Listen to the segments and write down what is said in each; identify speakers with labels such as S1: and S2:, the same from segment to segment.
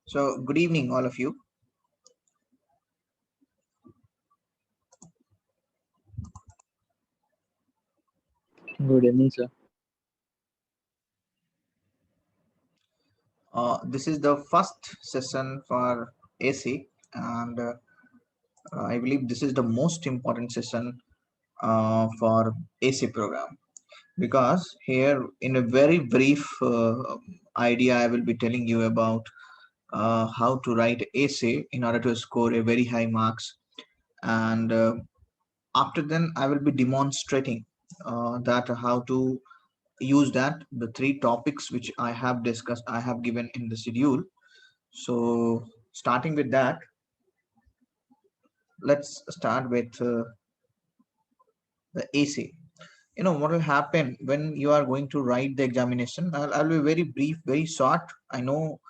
S1: So, good evening, all of you.
S2: Good evening, sir.
S1: This is the first session for AC, and I believe this is the most important session for AC program because here, in a very brief idea, I will be telling you about how to write AC in order to score a very high marks, and after then, I will be demonstrating that how to use that the three topics which I have discussed, I have given in the schedule. So starting with that, let's start with the AC. What will happen when you are going to write the examination. I'll be very brief, very short. I know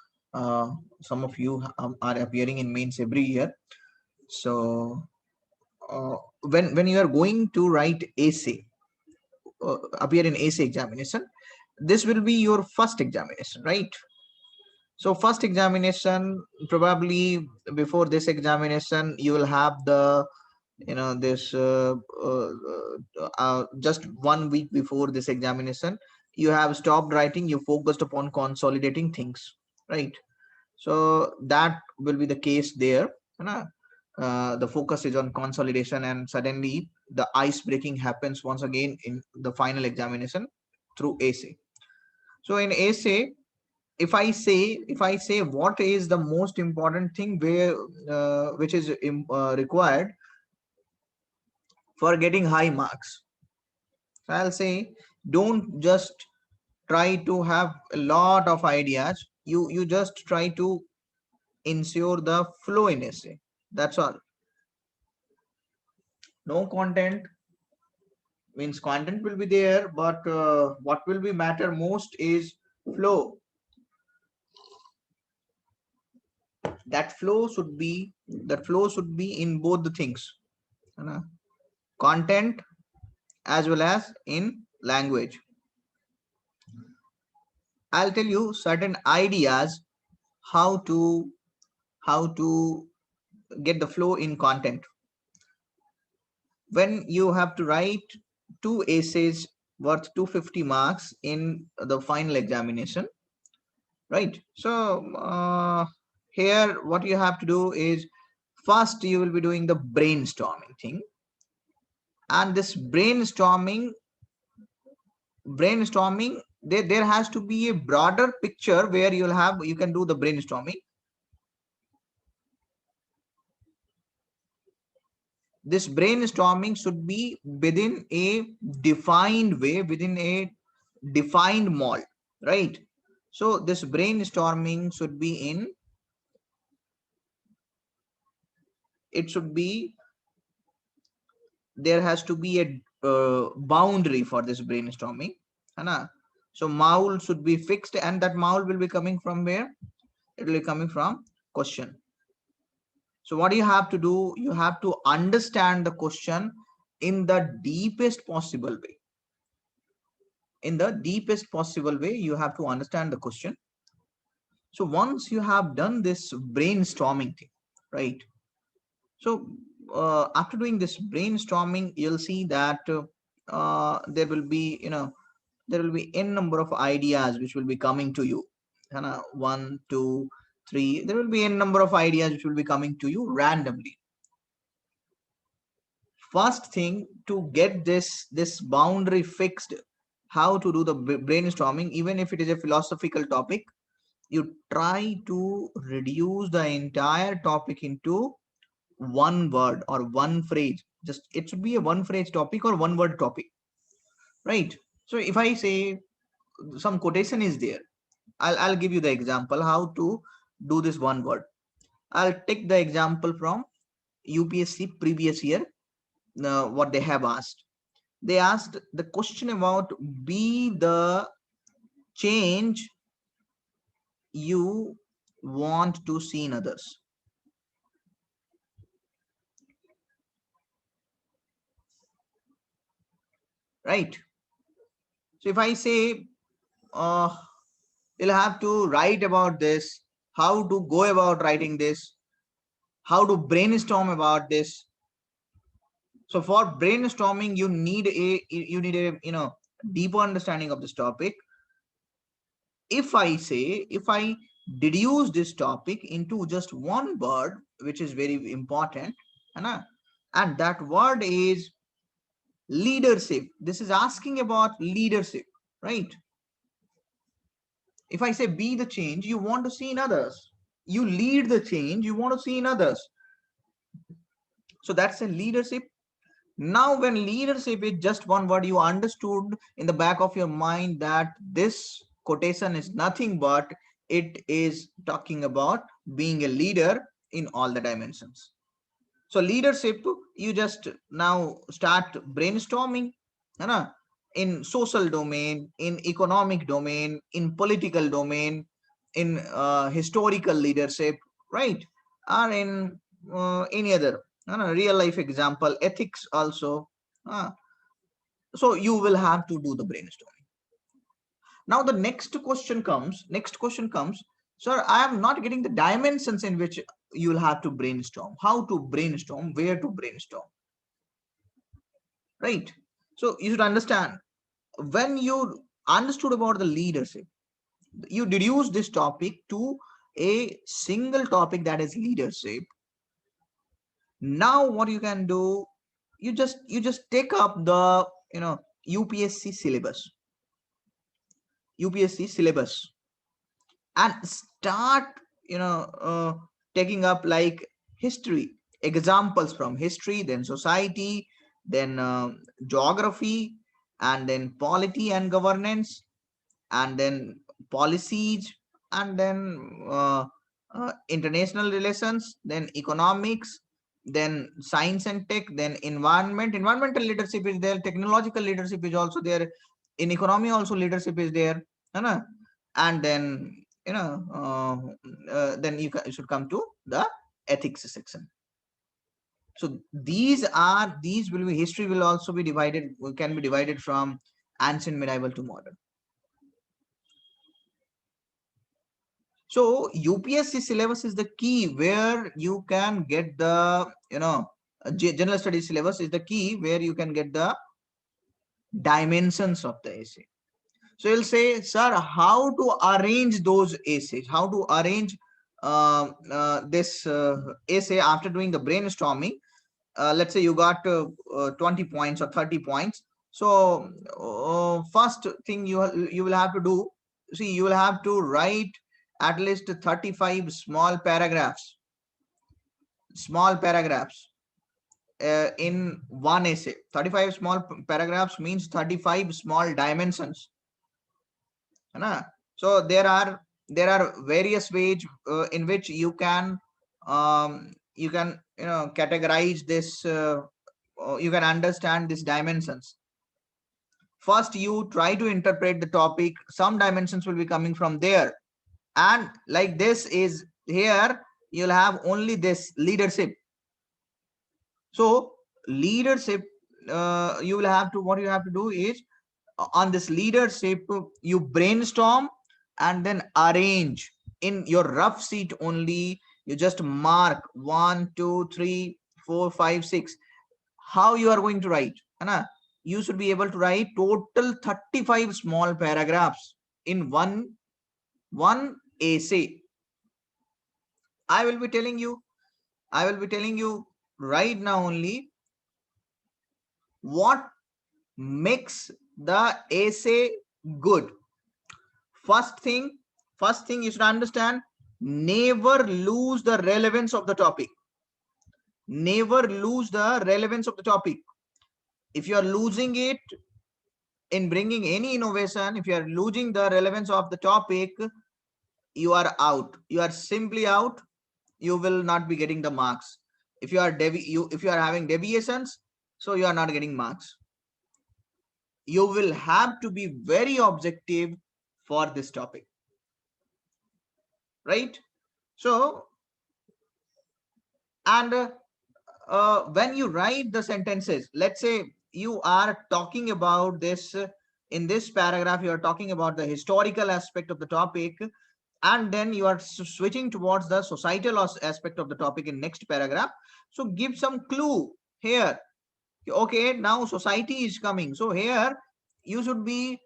S1: some of you are appearing in mains every year. So when you are going to write AC, appear in AC examination, this will be your first examination, right? So first examination, probably before this examination, you will have the this just 1 week before this examination, you have stopped writing, you focused upon consolidating things, right? So that will be the case there. The focus is on consolidation, and suddenly the ice breaking happens once again in the final examination through AC. So in AC, if I say what is the most important thing where which is required for getting high marks, so I'll say don't just try to have a lot of ideas. You just try to ensure the flow in essay. That's all. No content means content will be there, but what will be matter most is flow. That flow should be in both the things, content as well as in language. I'll tell you certain ideas how to get the flow in content. When you have to write two essays worth 250 marks in the final examination, right? So here what you have to do is first you will be doing the brainstorming thing, and this brainstorming, there has to be a broader picture where you can do the brainstorming. This brainstorming should be within a defined way, within a defined mold, right? So this brainstorming should be in, it should be, there has to be a boundary for this brainstorming. So mold should be fixed, and that mold will be coming from where? It will be coming from question. So what you have to do, you have to understand the question in the deepest possible way. In the deepest possible way, you have to understand the question. So once you have done this brainstorming thing, right? So after doing this brainstorming, you'll see that there will be, there will be n number of ideas which will be coming to you. One, two, three. There will be n number of ideas which will be coming to you randomly. First thing to get this boundary fixed, how to do the brainstorming, even if it is a philosophical topic, you try to reduce the entire topic into one word or one phrase. Just it should be a one phrase topic or one word topic, right? So if I say some quotation is there, I'll give you the example how to do this one word. I'll take the example from UPSC previous year. What they have asked, they asked the question about be the change you want to see in others, right? So if I say uh, you'll have to write about this, how to go about writing this, how to brainstorm about this. So for brainstorming, you need a deeper understanding of this topic. If I deduce this topic into just one word, which is very important, and that word is leadership. This is asking about leadership, right? If I say be the change you want to see in others, you lead the change you want to see in others. So that's a leadership. Now, when leadership is just one word, you understood in the back of your mind that this quotation is nothing but it is talking about being a leader in all the dimensions. So leadership, you just now start brainstorming, in social domain, in economic domain, in political domain, in historical leadership, right? Or in any other real life example, ethics also. uh, so you will have to do the brainstorming. Now the next question comes, sir, I am not getting the dimensions in which you will have to brainstorm, how to brainstorm, where to brainstorm, right? So you should understand, when you understood about the leadership, you deduce this topic to a single topic, that is leadership. Now what you can do, you just take up the UPSC syllabus, UPSC syllabus, and start taking up like history, examples from history, then society, then geography, and then polity and governance, and then policies, and then international relations, then economics, then science and tech, then environmental leadership is there, technological leadership is also there, in economy also leadership is there, and then then you should come to the ethics section. So these will be, history will also be divided, can be divided from ancient, medieval to modern. So UPSC syllabus is the key where you can get the general studies syllabus is the key where you can get the dimensions of the essay. So you'll say, sir, how to arrange those essays, how to arrange this essay after doing the brainstorming. Let's say you got 20 points or 30 points. So first thing you will have to do, see, you will have to write at least 35 small paragraphs in one essay. 35 small paragraphs means 35 small dimensions. So there are various ways in which you can categorize this, you can understand these dimensions. First you try to interpret the topic, some dimensions will be coming from there, and like this is here, you'll have only this leadership. So leadership, you will have to, what you have to do is, on this leadership you brainstorm and then arrange in your rough sheet only. You just mark 1 2 3 4 5 6 how you are going to write, you should be able to write total 35 small paragraphs in one essay. I will be telling you right now only what makes the essay good. First thing you should understand, never lose the relevance of the topic. Never lose the relevance of the topic. If you are losing it in bringing any innovation, if you are losing the relevance of the topic, you are out. You are simply out. You will not be getting the marks. If you are if you are having deviations, so you are not getting marks. You will have to be very objective for this topic, right? So, and when you write the sentences, let's say you are talking about this In this paragraph, you are talking about the historical aspect of the topic, and then you are switching towards the societal aspect of the topic in next paragraph. So give some clue here. Okay, now society is coming. So here you should be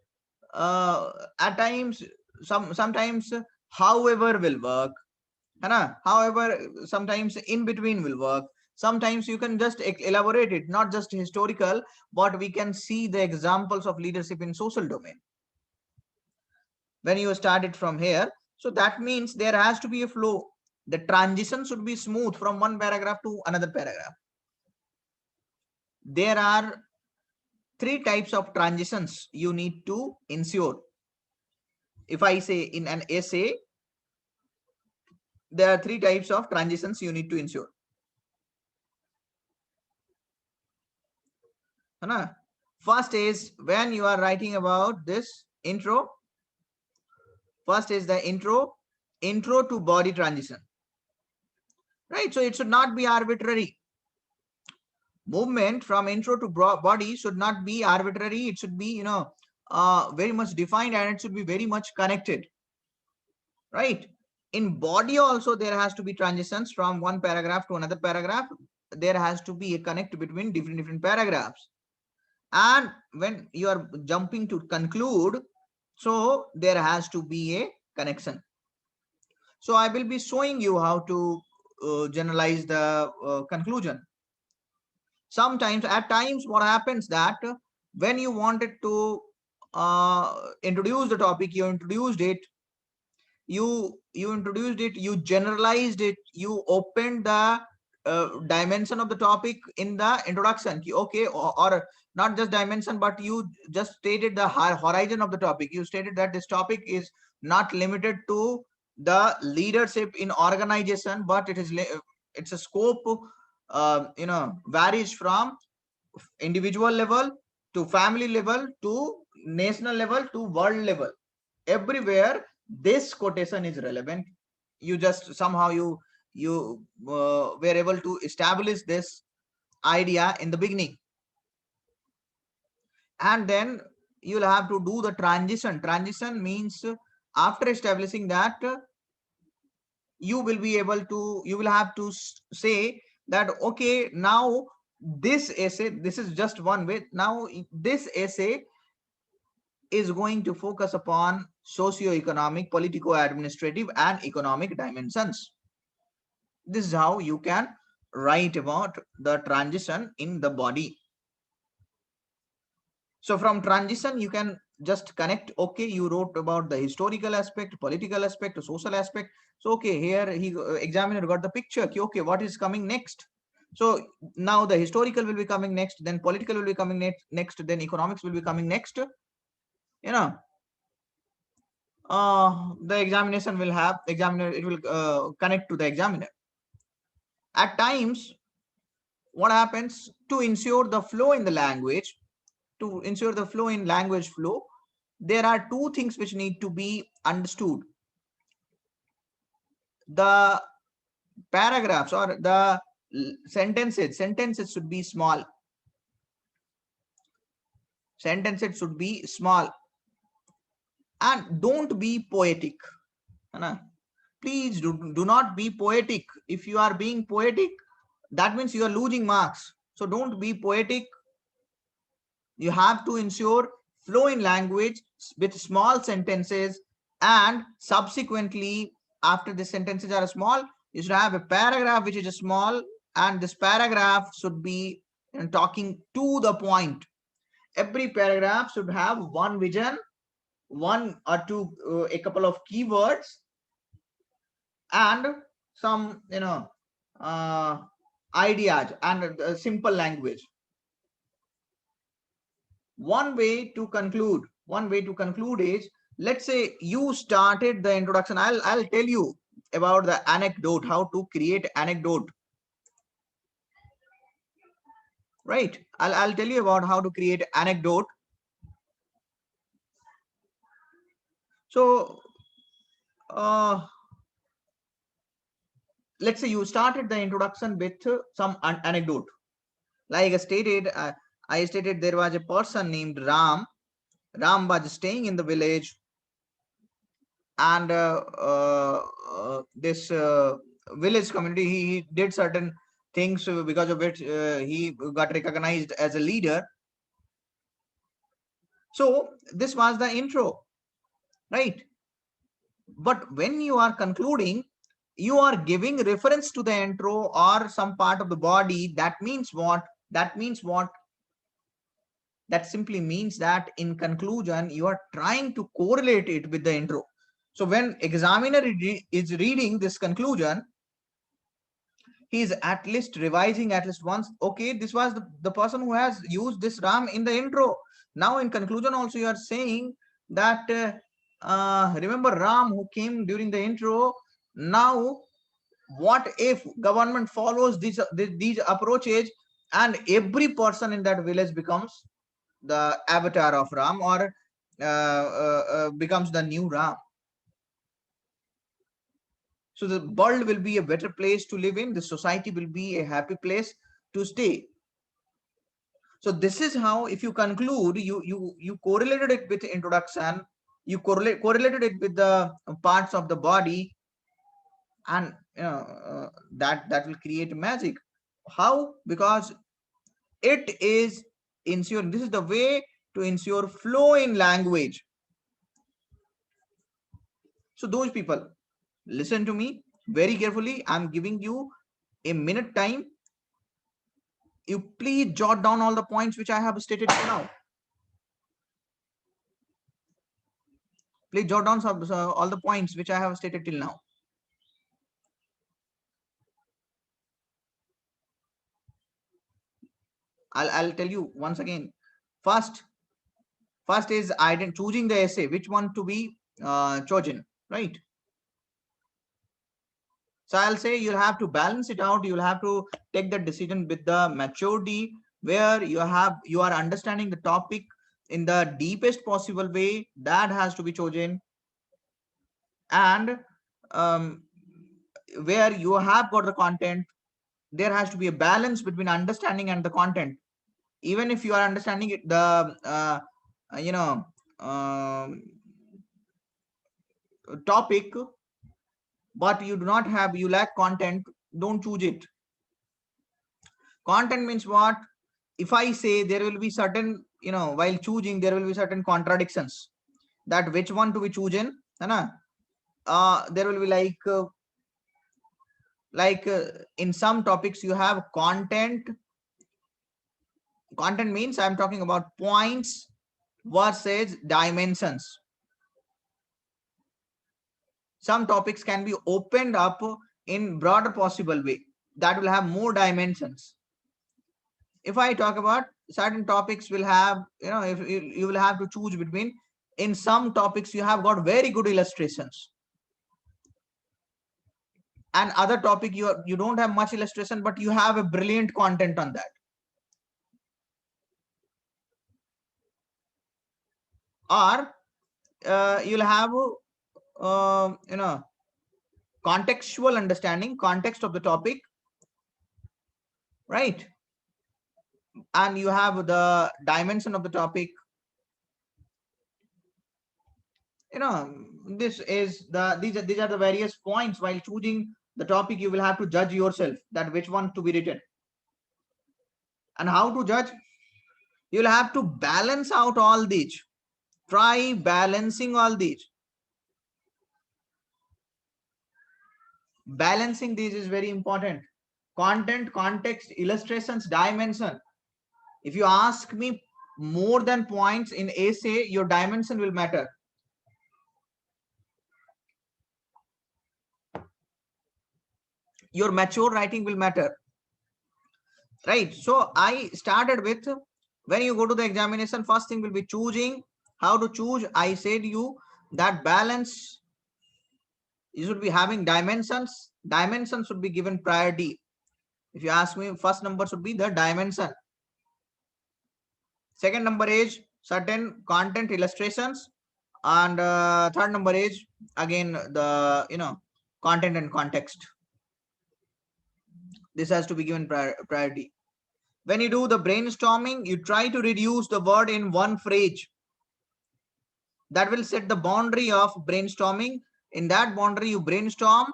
S1: at times, sometimes however will work, है. However, sometimes in between will work. Sometimes you can just elaborate it, not just historical, but we can see the examples of leadership in social domain. When you start it from here, so that means there has to be a flow. The transition should be smooth from one paragraph to another paragraph. There are 3 types of transitions you need to ensure. If I say in an essay, there are 3 types of transitions you need to ensure. First is when you are writing about this intro. First is the intro to body transition, right? So it should not be arbitrary. Movement from intro to body should not be arbitrary. It should be, very much defined, and it should be very much connected, right? In body also, there has to be transitions from one paragraph to another paragraph. There has to be a connect between different paragraphs. And when you are jumping to conclude, so there has to be a connection. So I will be showing you how to generalize the conclusion. Sometimes, at times, what happens that when you wanted to introduce the topic, you introduced it, you generalized it, you opened the dimension of the topic in the introduction. Okay, or not just dimension, but you just stated the horizon of the topic. You stated that this topic is not limited to the leadership in organization, but it's a scope, varies from individual level to family level to national level to world level. Everywhere this quotation is relevant. You just somehow you were able to establish this idea in the beginning, and then you'll have to do the transition means after establishing that, you will have to say that, okay, now this essay, this is just one way. Now this essay is going to focus upon socio-economic, politico-administrative, and economic dimensions. This is how you can write about the transition in the body. So from transition, you can just connect. Okay, you wrote about the historical aspect, political aspect, social aspect. So okay, here examiner got the picture. Okay, what is coming next? So now the historical will be coming next, then political will be coming next, then economics will be coming next. The examination will have examiner, it will connect to the examiner. At times, what happens to ensure the flow in the language, flow, there are 2 things which need to be understood. The paragraphs or the sentences should be small. Sentences should be small, and don't be poetic. Please do not be poetic. If you are being poetic, that means you are losing marks. So don't be poetic. You have to ensure flow in language with small sentences, and subsequently, after the sentences are small, you should have a paragraph which is small, and this paragraph should be talking to the point. Every paragraph should have one vision, one or two, a couple of keywords, and some ideas, and simple language. One way to conclude is, let's say you started the introduction. I'll tell you about the anecdote, how to create anecdote, right? I'll tell you about how to create anecdote. So let's say you started the introduction with some anecdote. Like I stated there was a person named Ram. Ram was staying in the village, and this village community, he did certain things because of which he got recognized as a leader. So this was the intro, right? But when you are concluding, you are giving reference to the intro or some part of the body. That means what? That means what? That simply means that in conclusion, you are trying to correlate it with the intro. So when examiner is reading this conclusion, he is at least revising at least once. Okay, this was the person who has used this Ram in the intro. Now in conclusion also you are saying that remember Ram who came during the intro. Now what if government follows these approaches, and every person in that village becomes the avatar of Ram, or becomes the new Ram? So the world will be a better place to live in. The society will be a happy place to stay. So this is how, if you conclude, you correlated it with introduction, you correlated it with the parts of the body, and that will create magic. How? Because it is ensuring, this is the way to ensure flow in language. So those people, listen to me very carefully. I'm giving you a minute time. You please jot down all the points which I have stated now. Please jot down all the points which I have stated till now. I'll tell you once again. First is choosing the essay, which one to be chosen, right? So I'll say you'll have to balance it out. You'll have to take the decision with the maturity, where you are understanding the topic in the deepest possible way. That has to be chosen. And where you have got the content, there has to be a balance between understanding and the content. Even if you are understanding it, the topic, but you do not have, you lack content, don't choose it. Content means what? If I say there will be certain, while choosing, there will be certain contradictions, that which one to be chosen, there will be in some topics you have content. Content means I'm talking about points versus dimensions. Some topics can be opened up in broader possible way, that will have more dimensions. If I talk about certain topics, will have, if you will have to choose between, in some topics you have got very good illustrations, and other topic you don't have much illustration, but you have a brilliant content on that. Or you'll have contextual understanding, context of the topic, right? And you have the dimension of the topic. This is these are the various points. While choosing the topic, you will have to judge yourself that which one to be written. And how to judge? You'll have to balance out all these. Try balancing all these. Balancing these is very important. Content, context, illustrations, dimension. If you ask me more than points in essay, your dimension will matter. Your mature writing will matter, right? So I started with, when you go to the examination, first thing will be choosing. How to choose? I said you that balance, you should be having dimensions. Dimensions should be given priority. If you ask me, first number should be the dimension. Second number is certain content, illustrations, and third number is again the content and context. This has to be given priority. When you do the brainstorming, you try to reduce the word in one phrase. that will set the boundary of brainstorming. In that boundary, you brainstorm.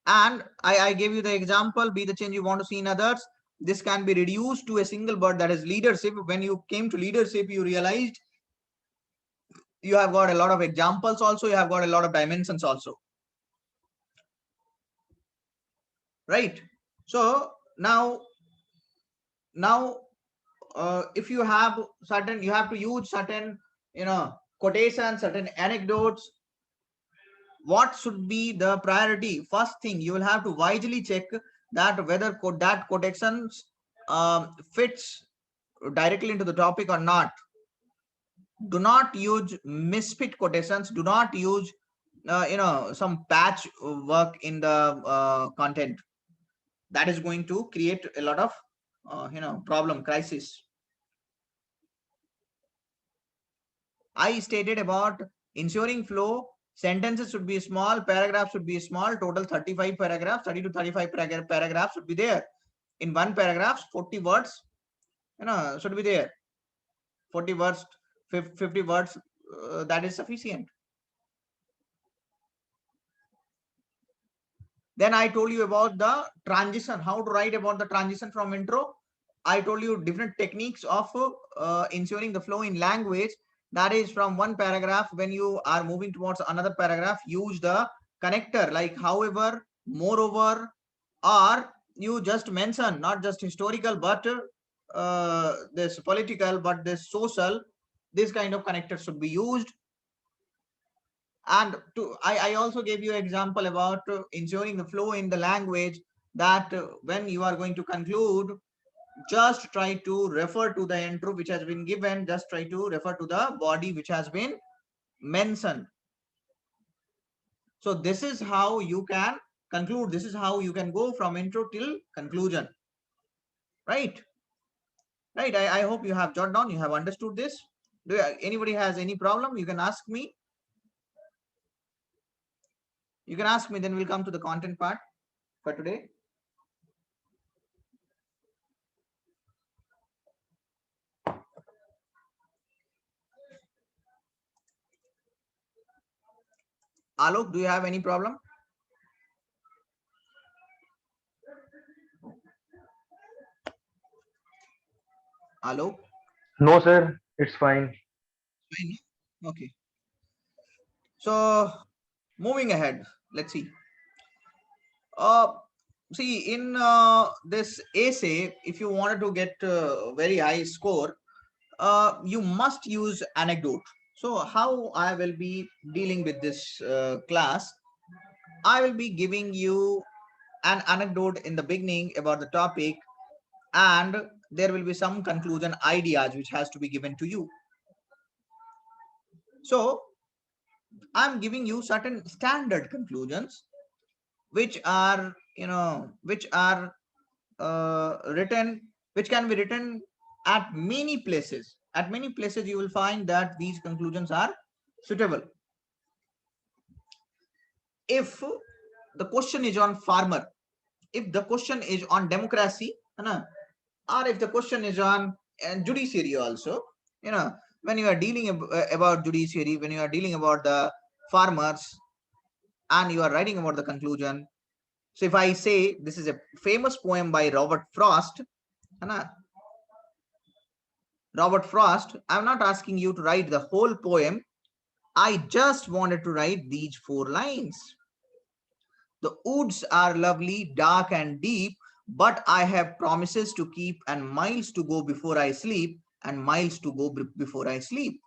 S1: And I gave you the example, be the change you want to see in others. This can be reduced to a single word, that is leadership. When you came to leadership, you realized you have got a lot of examples also, you have got a lot of dimensions also. Right? So now if you have certain, you have to use certain, quotations, certain anecdotes. What should be the priority? First thing, you will have to wisely check that whether that quotations fits directly into the topic or not. Do not use misfit quotations. Do not use some patch work in the content. That is going to create a lot of problem, crisis. I stated about ensuring flow. Sentences should be small, paragraphs should be small. Total 35 paragraphs, 30 to 35 paragraphs should be there. In one paragraph, 40 words, should be there. 40 words, 50 words, that is sufficient. Then I told you about the transition, how to write about the transition from intro. I told you different techniques of ensuring the flow in language. That is, from one paragraph, when you are moving towards another paragraph, use the connector like however, moreover, or you just mention not just historical, but this political, but this social. This kind of connector should be used. And I also gave you an example about ensuring the flow in the language, that when you are going to conclude, just try to refer to the intro which has been given, just try to refer to the body which has been mentioned. So this is how you can conclude, this is how you can go from intro till conclusion. Right? I hope you have jotted down, you have understood this. Do anybody has any problem, you can ask me. You can ask me, then we'll come to the content part for today. Alok, do you have any problem? Alok?
S3: No, sir, it's fine.
S1: Fine. Okay. So moving ahead, let's see. See, in this essay, if you wanted to get very high score, you must use anecdote. So how I will be dealing with this class, I will be giving you an anecdote in the beginning about the topic, and there will be some conclusion ideas which has to be given to you. So I'm giving you certain standard conclusions which are written, which can be written at many places. At many places you will find that these conclusions are suitable. If the question is on farmer, if the question is on democracy, or if the question is on judiciary also, when you are dealing about judiciary, when you are dealing about the farmers, and you are writing about the conclusion. So if I say this is a famous poem by Robert Frost, Robert Frost, I'm not asking you to write the whole poem. I just wanted to write these 4 lines. The woods are lovely, dark and deep, but I have promises to keep and miles to go before I sleep, and miles to go before I sleep.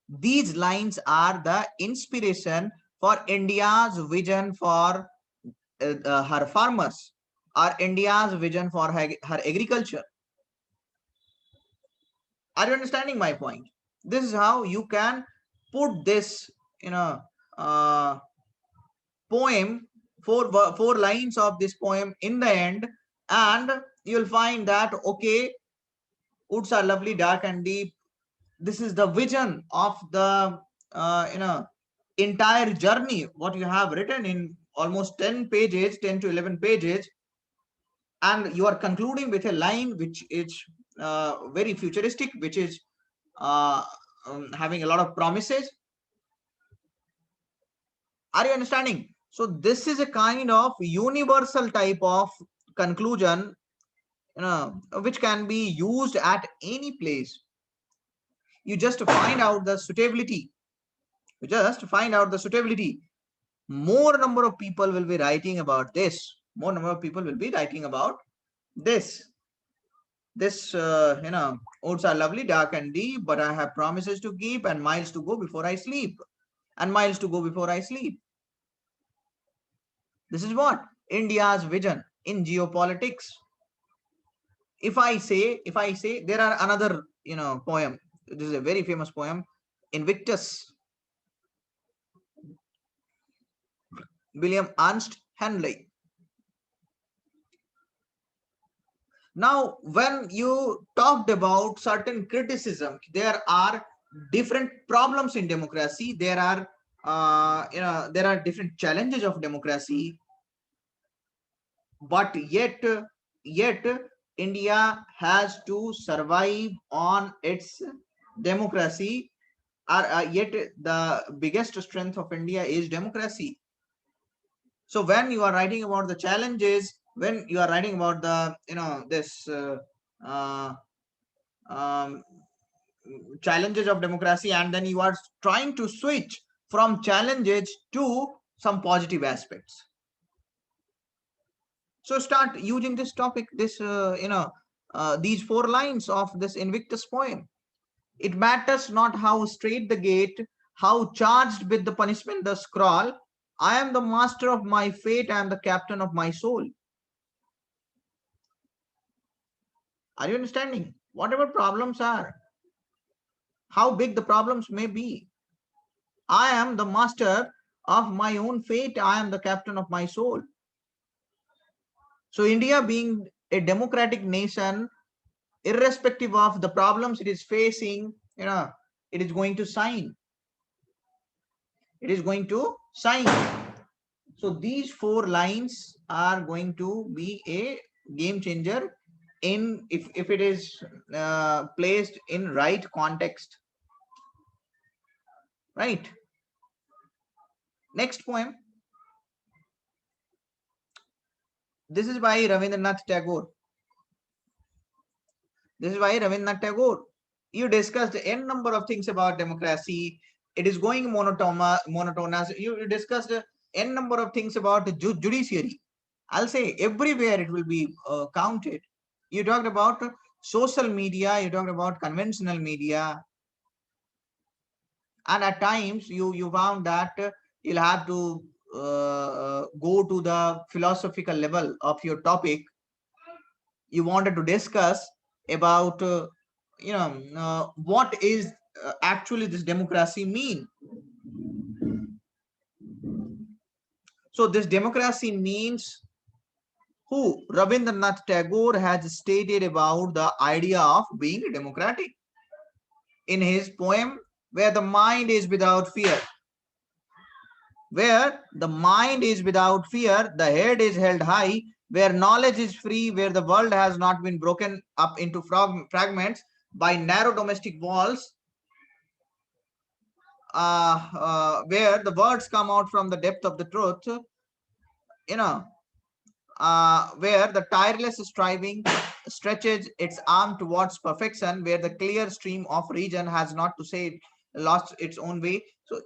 S1: These lines are the inspiration for India's vision for her farmers, or India's vision for her agriculture. Are you understanding my point? This is how you can put this, poem, four lines of this poem in the end, and you'll find that, okay, woods are lovely, dark and deep. This is the vision of the, entire journey, what you have written in almost 10 pages, 10 to 11 pages, and you are concluding with a line which is very futuristic, which is having a lot of promises. Are you understanding? So this is a kind of universal type of conclusion, which can be used at any place. You just find out the suitability. You just find out the suitability. More number of people will be writing about this. More number of people will be writing about this. This, oats are lovely, dark and deep, but I have promises to keep and miles to go before I sleep. And miles to go before I sleep. This is what India's vision in geopolitics. If I say there are another, poem. This is a very famous poem, Invictus, William Ernst Henley. Now, when you talked about certain criticism, there are different problems in democracy. There are, there are different challenges of democracy. But yet India has to survive on its democracy. Yet the biggest strength of India is democracy. So when you are writing about the challenges, when you are writing about the, this challenges of democracy, and then you are trying to switch from challenges to some positive aspects. So start using this topic, this, these 4 lines of this Invictus poem. It matters not how straight the gate, how charged with the punishment the scroll. I am the master of my fate, I am the captain of my soul. Are you understanding? Whatever problems are, how big the problems may be, I am the master of my own fate, I am the captain of my soul. So India being a democratic nation, irrespective of the problems it is facing, it is going to sign. It is going to sign. So these 4 lines are going to be a game changer in if it is placed in right context. Right. Next poem. This is by Rabindranath Tagore. This is by Rabindranath Tagore. You discussed n number of things about democracy. It is going monotonous. You discussed n number of things about the judiciary. I'll say everywhere it will be counted. You talked about social media. You talked about conventional media. And at times you found that you'll have to go to the philosophical level of your topic. You wanted to discuss about what is actually this democracy mean. So this democracy means who Rabindranath Tagore has stated about the idea of being democratic in his poem Where the Mind is Without Fear. Where the mind is without fear, the head is held high, where knowledge is free, where the world has not been broken up into fragments by narrow domestic walls, where the words come out from the depth of the truth, where the tireless striving stretches its arm towards perfection, where the clear stream of reason has not to say lost its own way. So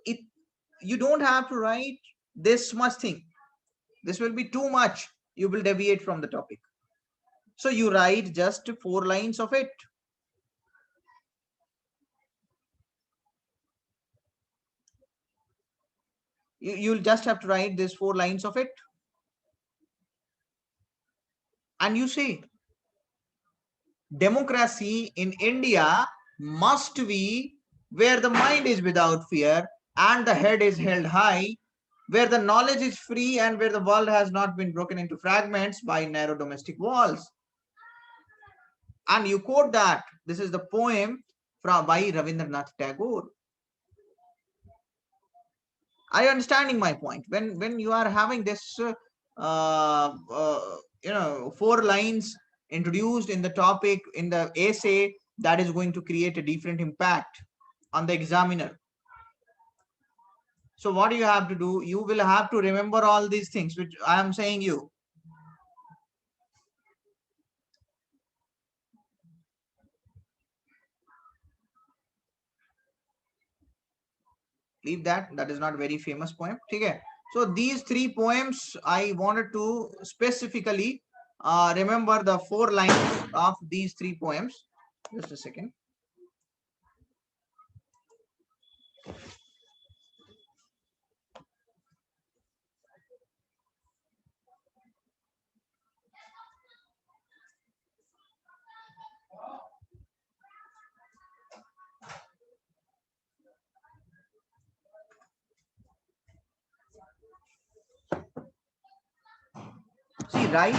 S1: you don't have to write this much thing. This will be too much. You will deviate from the topic. So you write just 4 lines of it. You'll just have to write these 4 lines of it. And you say, democracy in India must be where the mind is without fear and the head is held high, where the knowledge is free and where the world has not been broken into fragments by narrow domestic walls. And you quote that. This is the poem by Rabindranath Tagore. Are you understanding my point? When you are having this 4 lines introduced in the topic in the essay, that is going to create a different impact on the examiner. So what you have to do, you will have to remember all these things which I am saying you. Leave that, that is not very famous poem. Okay, so these three poems I wanted to specifically remember the 4 lines of these 3 poems. Just a second. See, right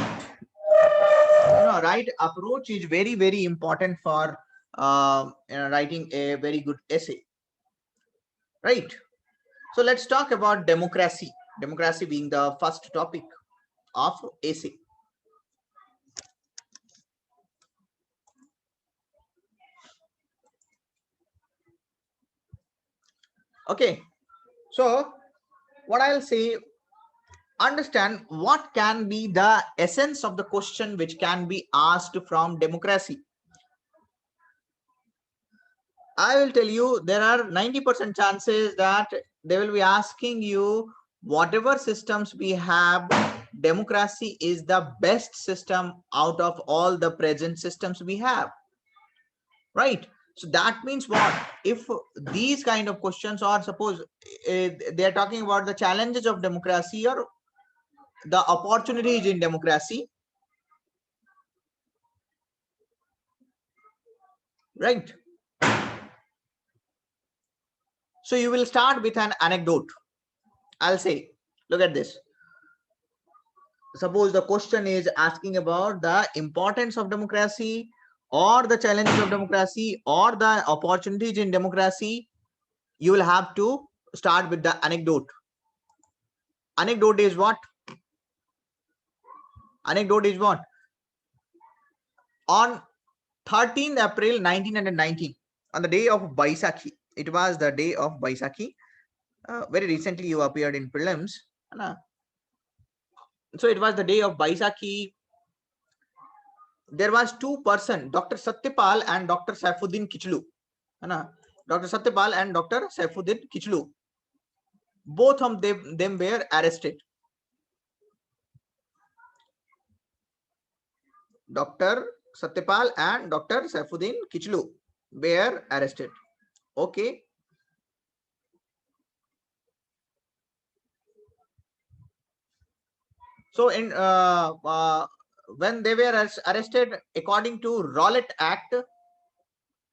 S1: approach is very important for writing a very good essay, right? So let's talk about democracy being the first topic of essay. Okay, so what I'll say, understand what can be the essence of the question which can be asked from democracy. I will tell you, there are 90% chances that they will be asking you, whatever systems we have, democracy is the best system out of all the present systems we have, right? So that means what? If these kind of questions are, suppose they are talking about the challenges of democracy or the opportunities in democracy, right? So you will start with an anecdote. I'll say, look at this. Suppose the question is asking about the importance of democracy or the challenges of democracy or the opportunities in democracy, you will have to start with the anecdote. Anecdote is what? Anecdote is what? On 13th April 1919, on the day of Baisakhi, it was the day of Baisakhi. Very recently you appeared in prelims. So it was the day of Baisakhi. There was 2 persons, Dr. Satyapal and Dr. Saifuddin Kichlu. Dr. Satyapal and Dr. Saifuddin Kichlu. Both of them were arrested. Dr. Satyapal and Dr. Saifuddin Kichlu were arrested. Okay. So in when they were arrested, according to Rowlatt Act,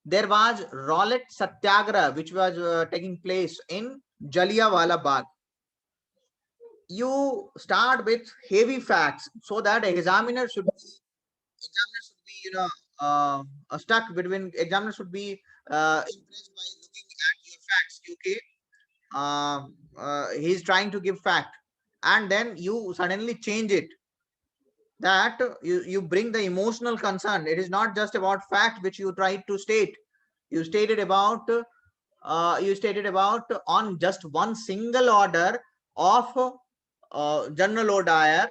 S1: there was Rowlatt Satyagraha, which was taking place in Jallianwala Bagh. You start with heavy facts so that examiner should be stuck between. Examiner should be impressed by looking at your facts. Okay, he's trying to give fact, and then you suddenly change it. That you bring the emotional concern. It is not just about fact which you tried to state. You stated about on just one single order of General O'Dwyer,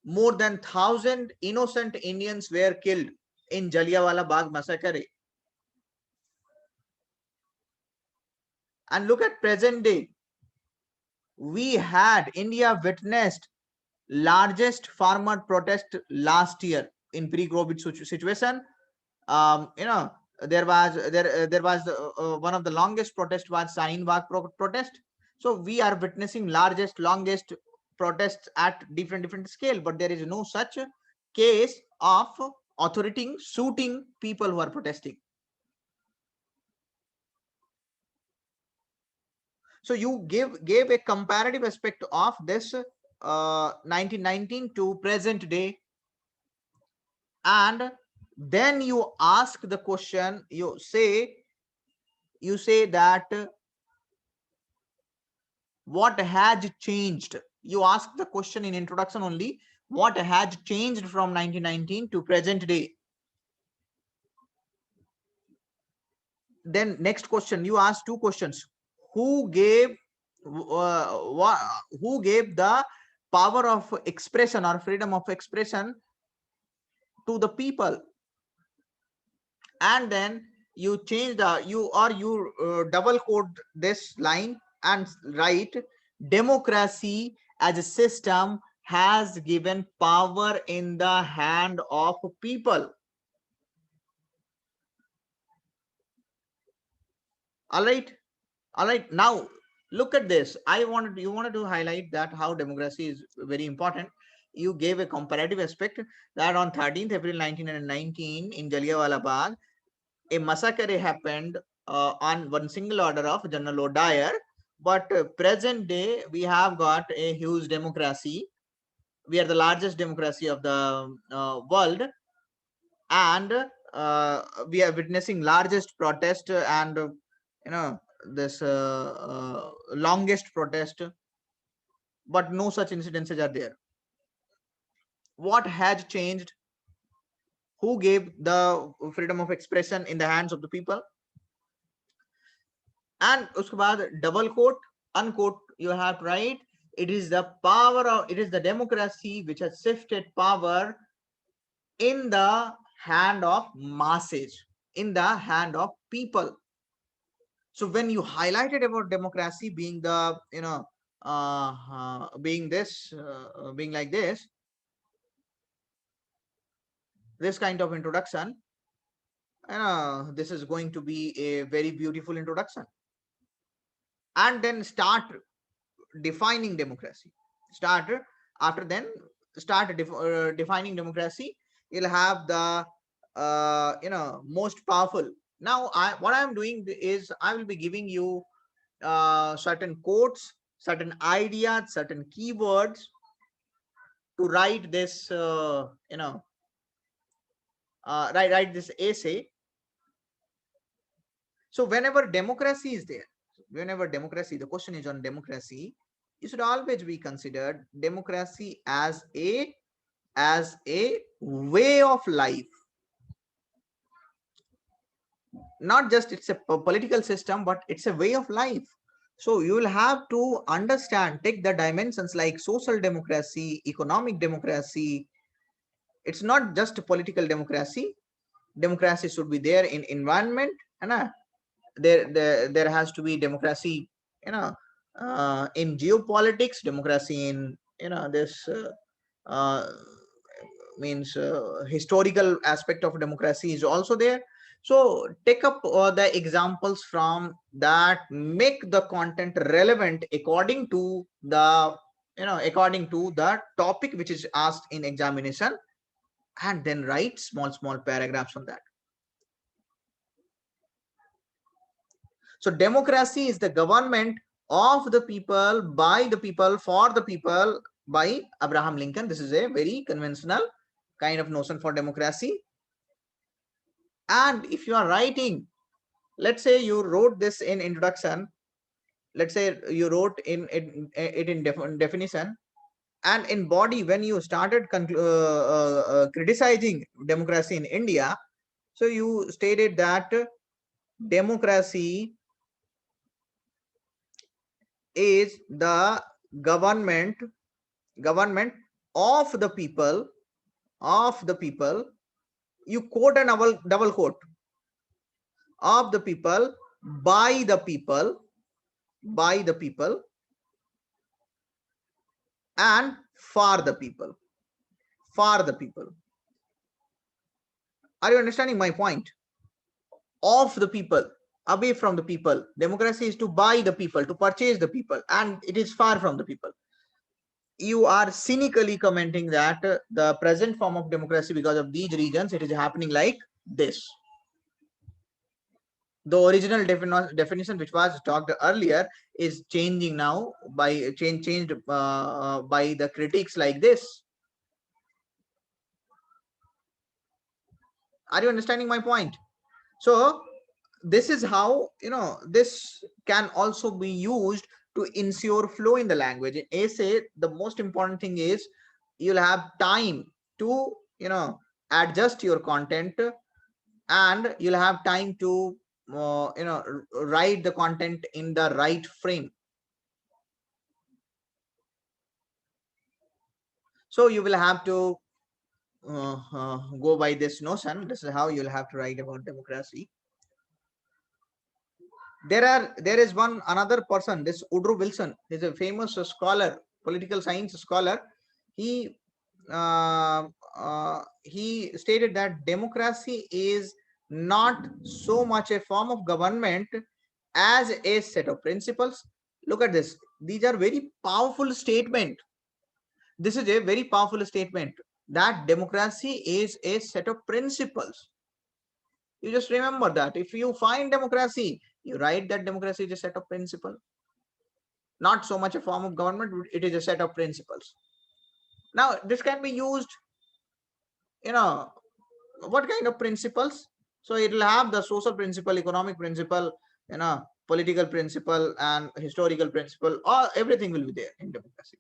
S1: more than 1,000 innocent Indians were killed in Jallianwala Bagh massacre. And look at present day. India witnessed largest farmer protest last year in pre-COVID situation. There was one of the longest protest was Shaheen Bagh protest. So we are witnessing longest protests at different scale, but there is no such case of authority shooting people who are protesting. So you gave a comparative aspect of this 1919 to present day, and then you ask the question. You say that what has changed. You ask the question in introduction only, What has changed from 1919 to present day? Then next question, you ask two questions. Who gave who gave the power of expression or freedom of expression to the people? And then you change the you double quote this line and write, democracy as a system has given power in the hand of people. All right, now look at this. You wanted to highlight that how democracy is very important. You gave a comparative aspect that on 13th April 1919 in Jallianwala Bagh, a massacre happened on one single order of General O'Dwyer. But present day, we have got a huge democracy. We are the largest democracy of the world, and we are witnessing largest protest and this longest protest, but no such incidences are there. What has changed? Who gave the freedom of expression in the hands of the people? And uske baad double quote, unquote, you have to write, it is the power of, it is the democracy which has shifted power in the hand of masses, in the hand of people. So when you highlighted about democracy being the being this being like this kind of introduction, this is going to be a very beautiful introduction. And then start defining democracy. After then start defining democracy. You'll have the most powerful. Now what I'm doing is I will be giving you certain quotes, certain ideas, certain keywords to write this write this essay. So whenever democracy is there, the question is on democracy, you should always be considered democracy as a way of life. Not just it's a political system, but it's a way of life. So you will have to understand, take the dimensions like social democracy, economic democracy. It's not just political democracy. Democracy should be there in environment, and there has to be democracy, in geopolitics, democracy in this means historical aspect of democracy is also there. So take up the examples from that, make the content relevant according to the according to the topic which is asked in examination, and then write small paragraphs on that. So democracy is the government of the people, by the people, for the people, by Abraham Lincoln. This is a very conventional kind of notion for democracy. And if you are writing, let's say you wrote this in introduction, let's say you wrote in definition, and in body when you started criticizing democracy in India, so you stated that democracy is the government of the people, you quote a double quote, of the people, by the people, and for the people. Are you understanding my point? Of the people, away from the people. Democracy is to buy the people, to purchase the people, and it is far from the people. You are cynically commenting that the present form of democracy, because of these reasons, it is happening like this. The original definition which was talked earlier is changing now by changed by the critics like this. Are you understanding my point? So this is how this can also be used to ensure flow in the language. In essay, the most important thing is you'll have time to, adjust your content, and you'll have time to, write the content in the right frame. So you will have to go by this notion. This is how you'll have to write about democracy. There is another person, this Woodrow Wilson. He's a famous scholar, political science scholar. He stated that democracy is not so much a form of government as a set of principles. Look at this. These are very powerful statement. This is a very powerful statement, that democracy is a set of principles. You just remember that. If you find democracy, you write that democracy is a set of principles. Not so much a form of government, it is a set of principles. Now, this can be used, what kind of principles? So it will have the social principle, economic principle, political principle, and historical principle, or everything will be there in democracy.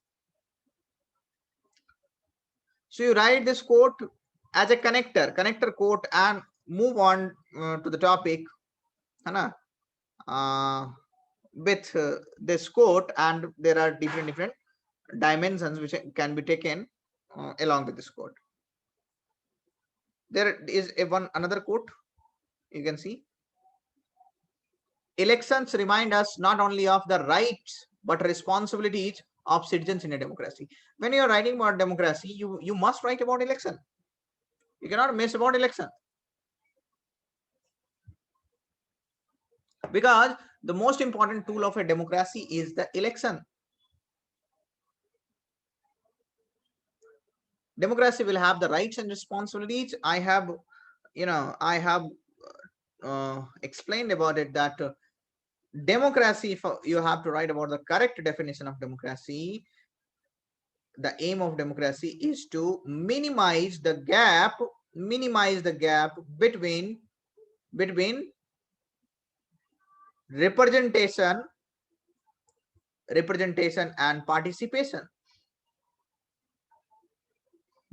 S1: So you write this quote as a connector quote, and move on to the topic, with this quote, and there are different dimensions which can be taken along with this quote. There is another quote you can see. Elections remind us not only of the rights but responsibilities of citizens in a democracy. When you are writing about democracy, you must write about election. You cannot miss about election, because the most important tool of a democracy is the election. Democracy will have the rights and responsibilities. I have explained about it, that democracy, if you have to write about the correct definition of democracy, the aim of democracy is to minimize the gap between representation and participation.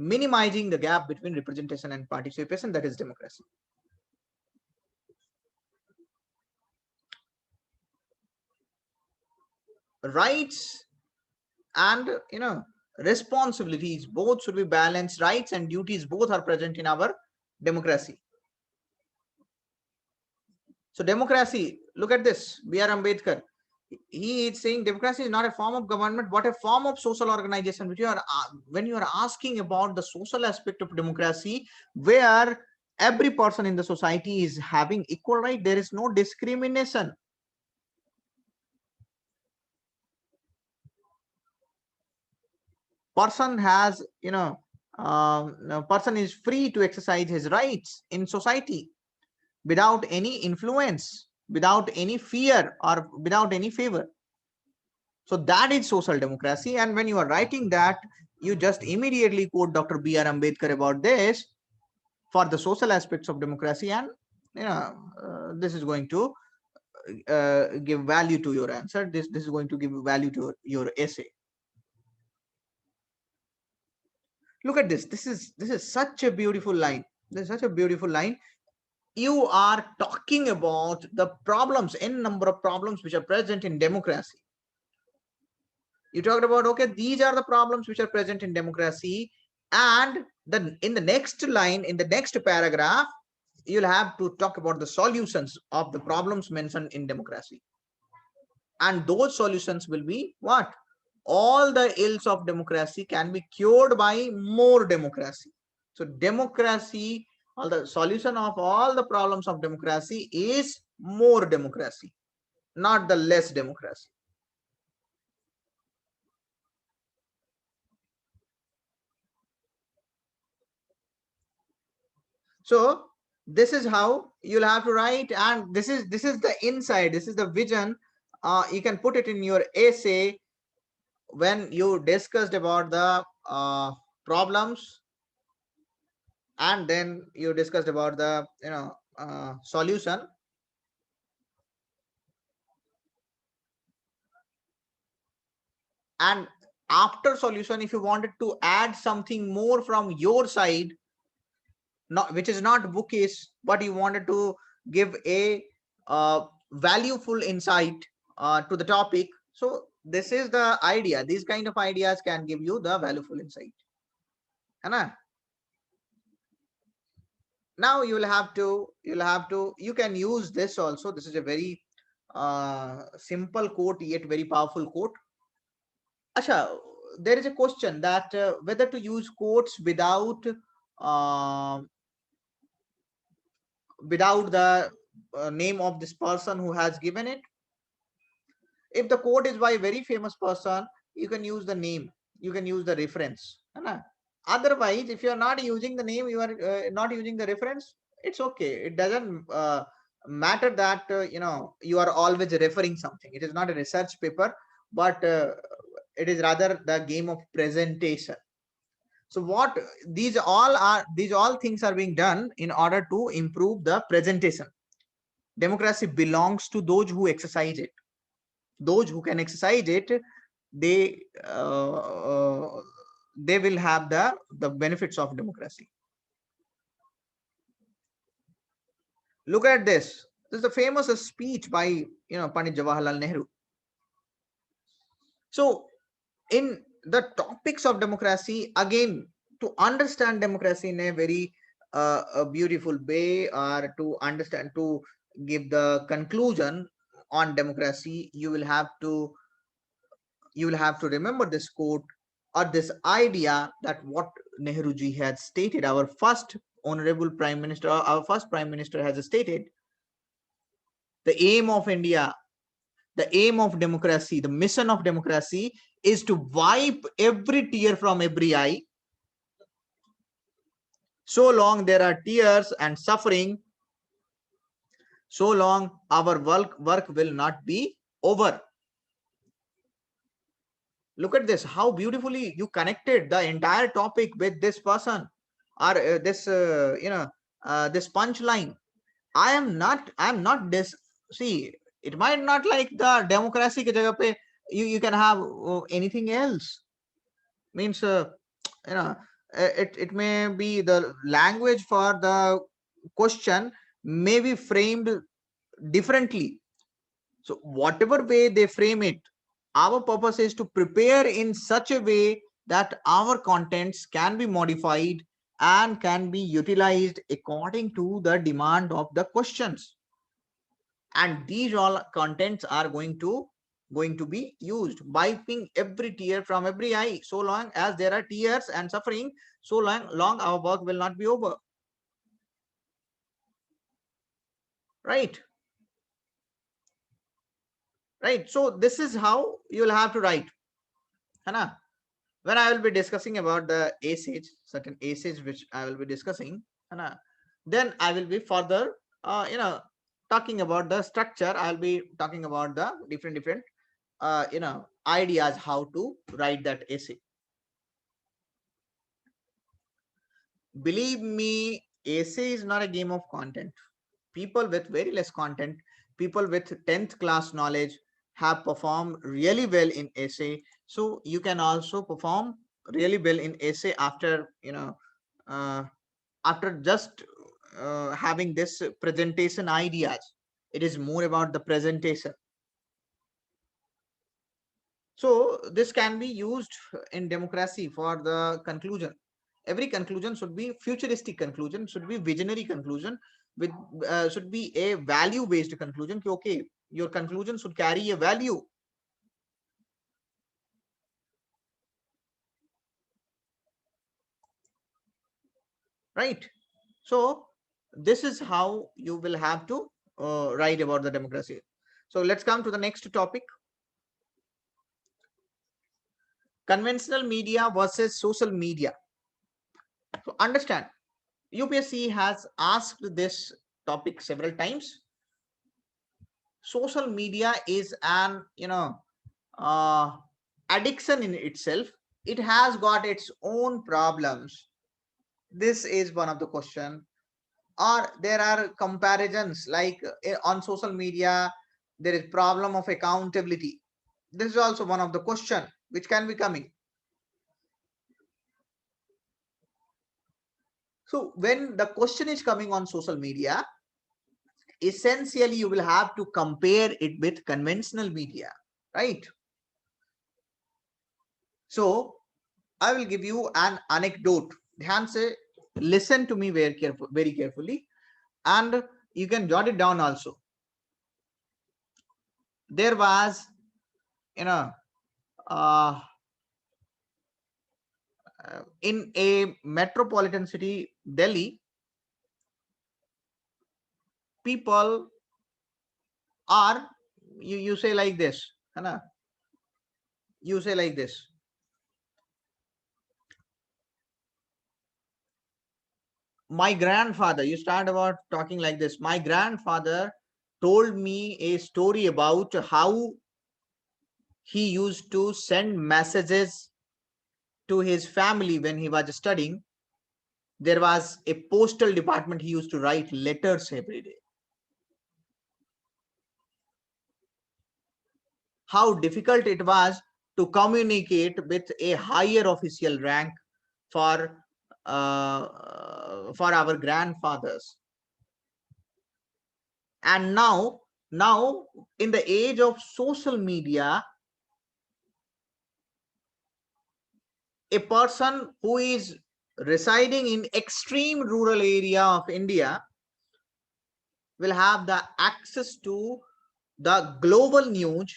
S1: Minimizing the gap between representation and participation, that is democracy. Rights and responsibilities both should be balanced. Rights and duties both are present in our democracy. So democracy, look at this, B.R. Ambedkar. He is saying democracy is not a form of government but a form of social organization. Which when you are asking about the social aspect of democracy, where every person in the society is having equal right, there is no discrimination. Person has, person is free to exercise his rights in society without any influence, without any fear, or without any favor. So that is social democracy. And when you are writing that, you just immediately quote Dr. B.R. Ambedkar about this for the social aspects of democracy, and this is going to give value to your answer. This is going to give value to your essay. Look at this. This is such a beautiful line. This is such a beautiful line. You are talking about the problems, n number of problems which are present in democracy. You talked about, okay, these are the problems which are present in democracy, and then in the next line, in the next paragraph, you'll have to talk about the solutions of the problems mentioned in democracy. And those solutions will be what? All the ills of democracy can be cured by more democracy. So democracy, all the solution of all the problems of democracy is more democracy, not the less democracy. So this is how you'll have to write, and this is the inside, this is the vision. You can put it in your essay when you discussed about the problems, and then you discussed about the solution. And after solution, if you wanted to add something more from your side, not which is not bookish, but you wanted to give a valueful insight to the topic, so this is the idea. These kind of ideas can give you the valuable insight. Anna? Now you can use this also. This is a very simple quote yet very powerful quote. Acha, there is a question that whether to use quotes uh, without the name of this person who has given it. If the quote is by a very famous person, you can use the name, you can use the reference. Otherwise, if you are not using the name, you are not using the reference, it's okay. It doesn't matter that you are always referring something. It is not a research paper, but it is rather the game of presentation. So what these all things are being done in order to improve the presentation. Democracy belongs to those who exercise it. Those who can exercise it, they will have the benefits of democracy. Look at this. This is a famous speech by Pandit Jawaharlal Nehru. So in the topics of democracy, again, to understand democracy in a very a beautiful way, or to understand, to give the conclusion on democracy, you will have to remember this quote or this idea that what Nehru ji had stated, our first honorable prime minister, our first prime minister has stated, the aim of India, the aim of democracy, the mission of democracy is to wipe every tear from every eye. So long there are tears and suffering, so long our work will not be over. Look at this, how beautifully you connected the entire topic with this person, or this this punchline. I am not this. See, it might not like the democracy ke jagah pe you can have anything else. Means it may be the language for the question may be framed differently. So whatever way they frame it, our purpose is to prepare in such a way that our contents can be modified and can be utilized according to the demand of the questions. And these all contents are going to be used, wiping every tear from every eye. So long as there are tears and suffering, so long our work will not be over. Right? Right. So this is how you will have to write. Hana? When I will be discussing about the ASAGE, certain ASAGE which I will be discussing, then I will be further, talking about the structure. I'll be talking about the different, ideas how to write that essay. Believe me, essay is not a game of content. People with very less content, people with 10th class knowledge have performed really well in essay. So you can also perform really well in essay after after just having this presentation ideas. It is more about the presentation. So this can be used in democracy for the conclusion. Every conclusion should be futuristic conclusion, should be visionary conclusion, with should be a value based conclusion. Okay, your conclusion should carry a value. Right? So this is how you will have to write about the democracy. So let's come to the next topic. Conventional media versus social media. So understand, UPSC has asked this topic several times. Social media is an addiction in itself. It has got its own problems. This is one of the question. Or there are comparisons like on social media there is problem of accountability. This is also one of the question which can be coming. So when the question is coming on social media, essentially you will have to compare it with conventional media, right? So I will give you an anecdote. Dhyan se listen to me very carefully, and you can jot it down also. There was, you know, uh, in a metropolitan city, Delhi, people are, you say like this, है ना? You say like this. My grandfather, you start about talking like this. My grandfather told me a story about how he used to send messages to his family when he was studying. There was a postal department. He used to write letters every day. How difficult it was to communicate with a higher official rank for our grandfathers. And now in the age of social media, a person who is residing in extreme rural area of India will have the access to the global news.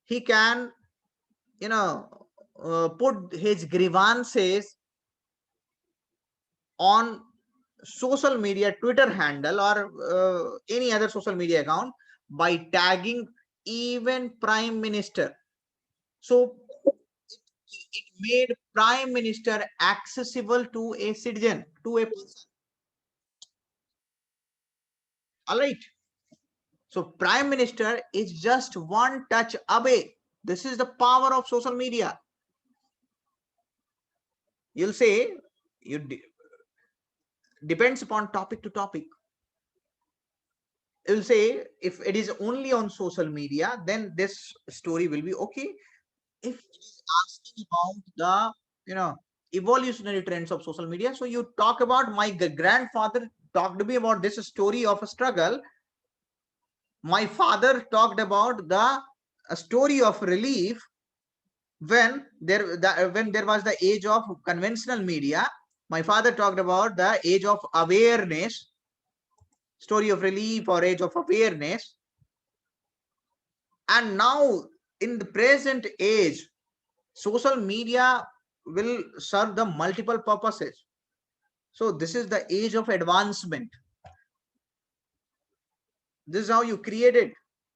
S1: He can, put his grievances on social media Twitter handle or any other social media account by tagging even prime minister. So it made prime minister accessible to a citizen, to a person. All right. So prime minister is just one touch away. This is the power of social media. You'll say you depends upon topic to topic. You'll say if it is only on social media, then this story will be okay. If it is asking about the evolutionary trends of social media, so you talk about my grandfather talked to me about this story of a struggle. My father talked about the story of relief when there was the age of conventional media. My father talked about the age of awareness, story of relief or age of awareness. And now in the present age, social media will serve the multiple purposes. So this is the age of advancement. This is how you created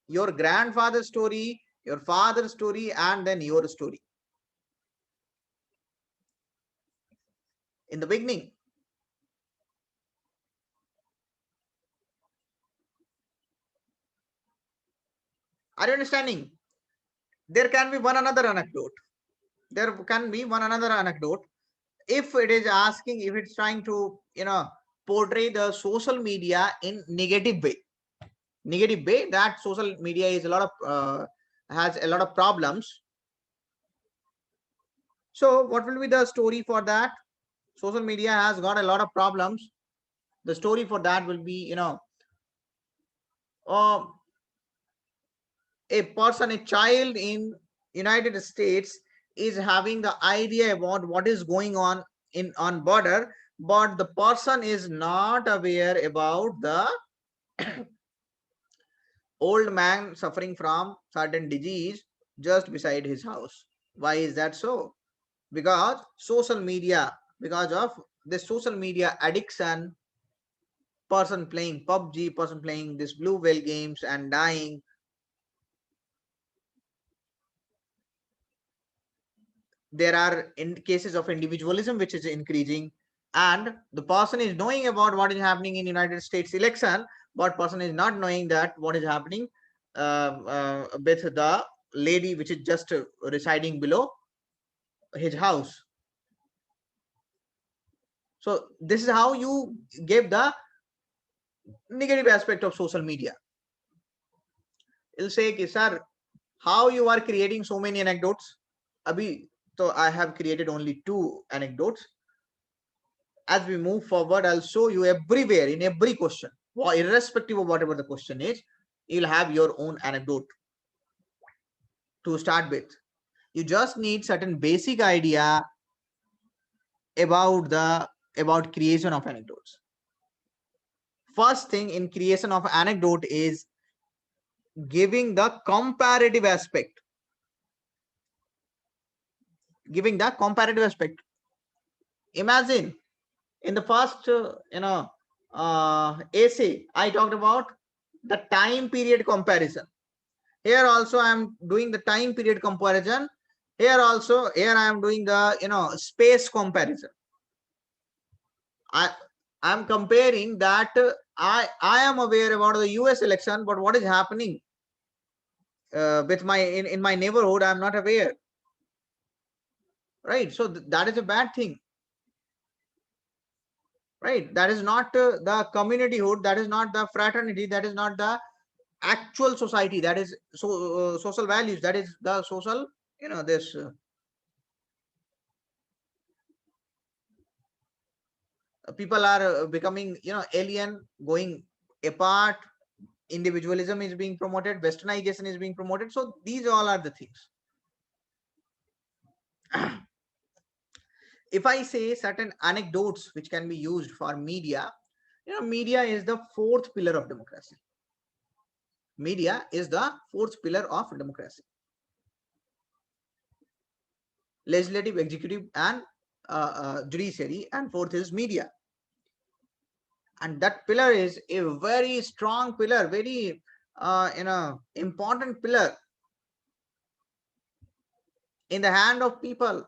S1: your grandfather's story, your father's story, and then your story. In the beginning, are you understanding? There can be one another anecdote. There can be one another anecdote. If it is asking, if it's trying to, portray the social media in negative way, that social media is has a lot of problems. So what will be the story for that? Social media has got a lot of problems. The story for that will be, uh, a child in United States is having the idea about what is going on on border, but the person is not aware about the old man suffering from certain disease just beside his house. Why is that so? Because social media, because of the social media addiction, person playing PUBG, person playing this blue whale games and dying. There are cases of individualism which is increasing, and the person is knowing about what is happening in United States election, but person is not knowing that what is happening with the lady which is just residing below his house. So this is how you give the negative aspect of social media. It'll say, sir, how you are creating so many anecdotes? Abhi, so I have created only 2 anecdotes. as we move forward, I'll show you everywhere in every question, irrespective of whatever the question is, you'll have your own anecdote to start with. You just need certain basic idea about creation of anecdotes. First thing in creation of anecdote is giving the comparative aspect. Giving the comparative aspect. Imagine in the first, essay, I talked about the time period comparison. Here also I am doing the time period comparison. Here I am doing the space comparison. I am comparing that. I am aware about the US election, but what is happening with my in my neighborhood, I am not aware. Right? So that is a bad thing. Right? That is not the communityhood. That is not the fraternity. That is not the actual society. That is social values. That is the social. This. People are becoming alien, going apart. Individualism is being promoted, westernization is being promoted. So these all are the things. If I say certain anecdotes which can be used for media, media is the fourth pillar of democracy. Media is the fourth pillar of democracy. Legislative, executive, and judiciary, and fourth is media. And that pillar is a very strong pillar, very important pillar in the hand of people.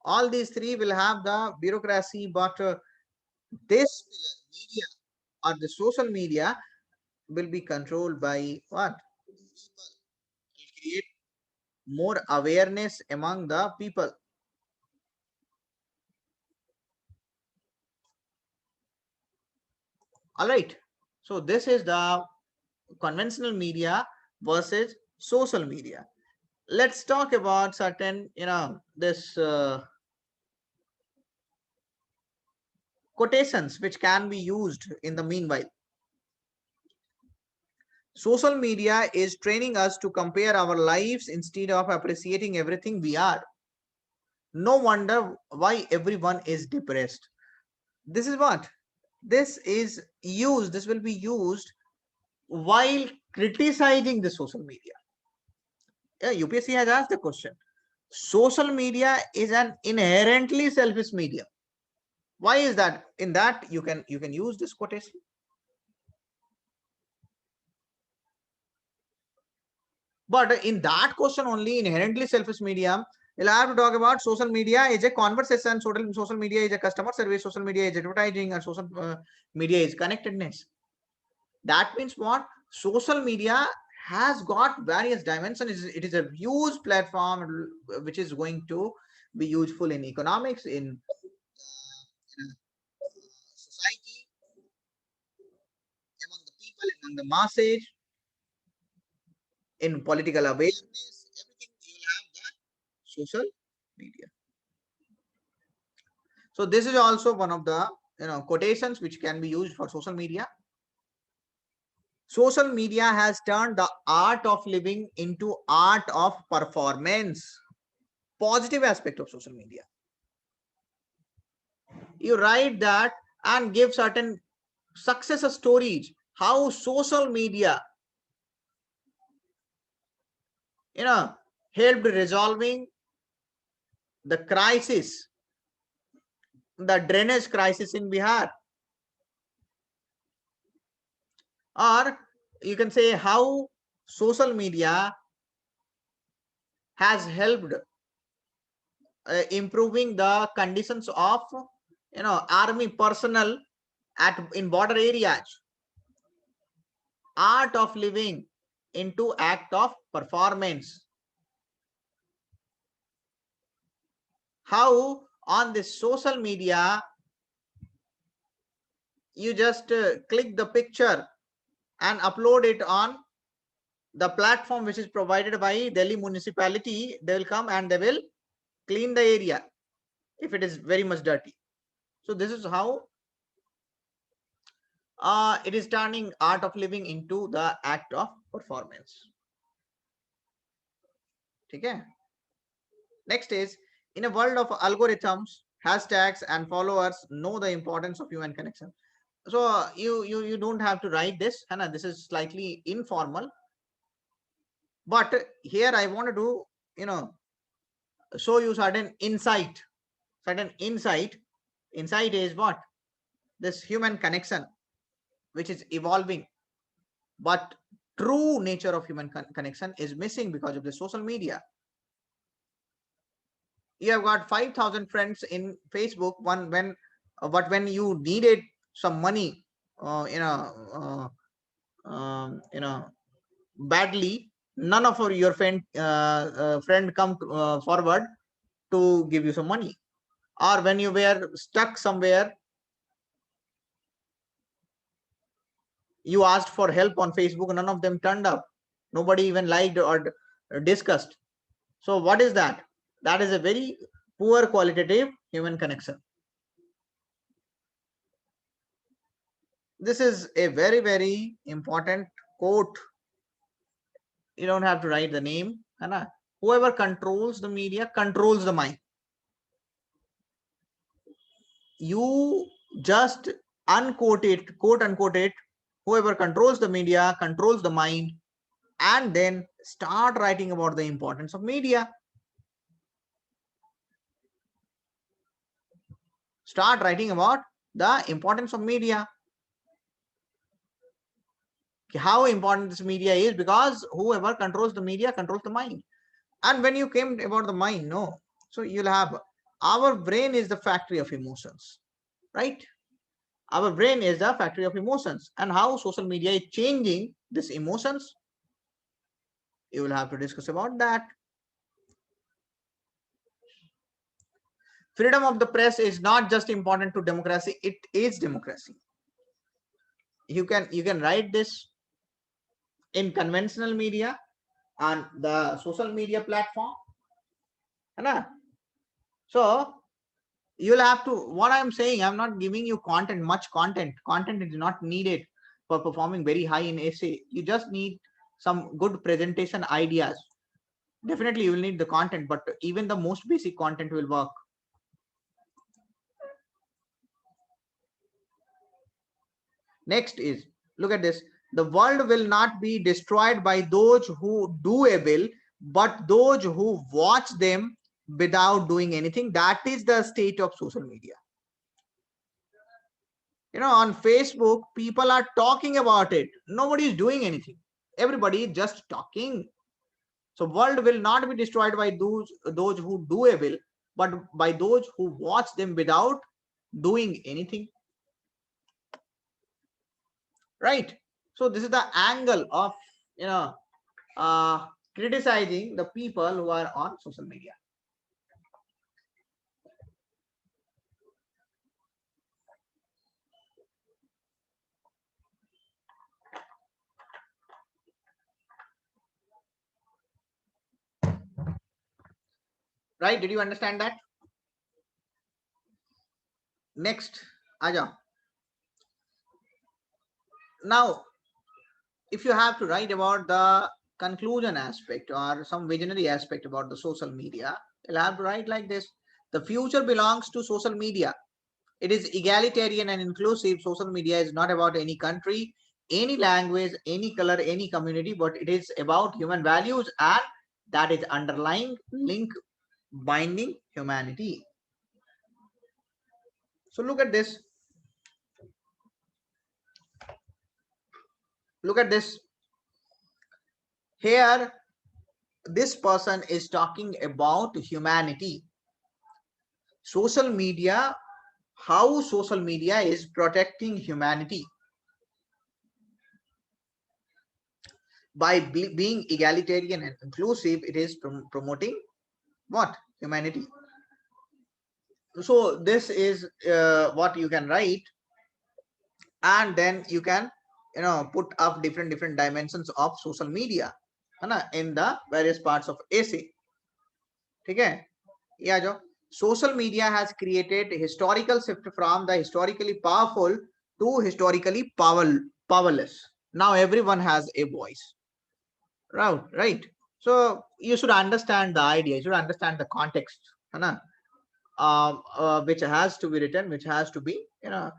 S1: All these three will have the bureaucracy, but this pillar, media or the social media, will be controlled by what? People. Will create more awareness among the people. All right. So this is the conventional media versus social media. Let's talk about certain, this quotations which can be used in the meanwhile. Social media is training us to compare our lives instead of appreciating everything we are. No wonder why everyone is depressed. This is what? This will be used while criticizing the social media. Yeah, UPSC has asked the question. Social media is an inherently selfish medium. Why is that? In that you can use this quotation. But in that question only, inherently selfish medium, you'll have to talk about social media is a conversation, social media is a customer service, social media is advertising, and social media is connectedness. That means what? Social media has got various dimensions. It is a huge platform which is going to be useful in economics, in society, among the people, among the masses, in political awareness, everything you will have that social media. So this is also one of the quotations which can be used for social media. Social media has turned the art of living into art of performance. Positive aspect of social media. You write that and give certain success stories, how social media helped resolving the crisis, the drainage crisis in Bihar. Or you can say how social media has helped improving the conditions of army personnel in border areas. Art of living into act of performance. How on this social media you just click the picture and upload it on the platform which is provided by Delhi municipality. They will come and they will clean the area if it is very much dirty. So this is how it is turning art of living into the act of performance. Okay. Next is, in a world of algorithms, hashtags and followers, know the importance of human connection. So you don't have to write this, Hannah. This is slightly informal, but here I want to do, show you certain insight. Insight is what? This human connection, which is evolving, but true nature of human connection is missing because of the social media. You have got 5,000 friends in Facebook. But when you needed some money, badly, none of your friend come forward to give you some money. Or when you were stuck somewhere, you asked for help on Facebook, none of them turned up. Nobody even liked or discussed. So what is that? That is a very poor qualitative human connection. This is a very, very important quote. You don't have to write the name. Whoever controls the media controls the mind. You just unquote it, quote unquote it. Whoever controls the media controls the mind, and then start writing about the importance of media. Start writing about the importance of media. How important this media is, because whoever controls the media controls the mind. And when you came about the mind, no. So you'll have, our brain is the factory of emotions, right? Our brain is the factory of emotions, and how social media is changing these emotions, you will have to discuss about that. Freedom of the press is not just important to democracy, it is democracy. You can write this in conventional media and the social media platform. So you'll have to, what I'm saying, I'm not giving you much content is not needed for performing very high in essay. You just need some good presentation ideas. Definitely you will need the content, but even the most basic content will work. Next is, look at this. The world will not be destroyed by those who do evil, but those who watch them without doing anything. That is the state of social media. On Facebook, people are talking about it. Nobody is doing anything. Everybody is just talking. So world will not be destroyed by those who do evil, but by those who watch them without doing anything. Right? So this is the angle of criticizing the people who are on social media. Right? Did you understand that? Next, Aja. Now, if you have to write about the conclusion aspect or some visionary aspect about the social media, you'll have to write like this. The future belongs to social media. It is egalitarian and inclusive. Social media is not about any country, any language, any color, any community, but it is about human values, and that is underlying link binding humanity. So look at this. Look at this. Here, this person is talking about humanity. Social media, how social media is protecting humanity. By being egalitarian and inclusive, it is promoting what? Humanity. So this is what you can write, and then you can put up different dimensions of social media in the various parts of essay. Okay? Yeah, Joe. social media has created a historical shift from the historically powerful to historically powerless. Now everyone has a voice. Right. So you should understand the idea, you should understand the context, which has to be written, which has to be, visionary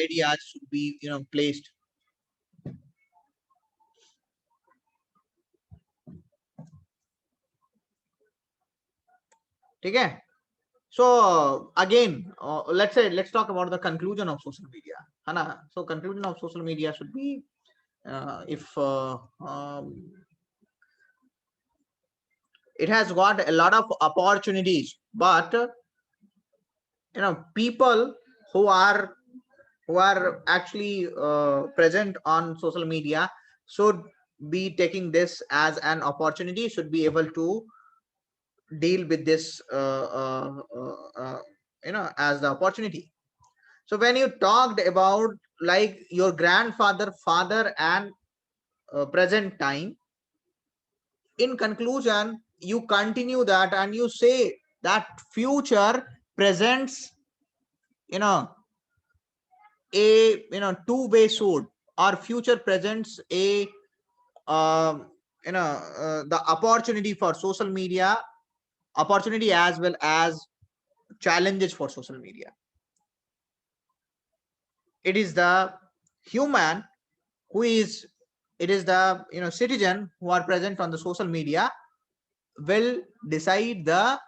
S1: ideas should be, placed. Okay. So again, let's talk about the conclusion of social media. So conclusion of social media should be, if it has got a lot of opportunities, but people who are actually present on social media should be taking this as an opportunity, should be able to deal with this as the opportunity. So when you talked about like your grandfather, father, and present time, in conclusion, you continue that and you say that future presents, a two-way sword, or future presents a the opportunity for social media, opportunity as well as challenges for social media. It is the human who is, it is the citizen who are present on the social media will decide the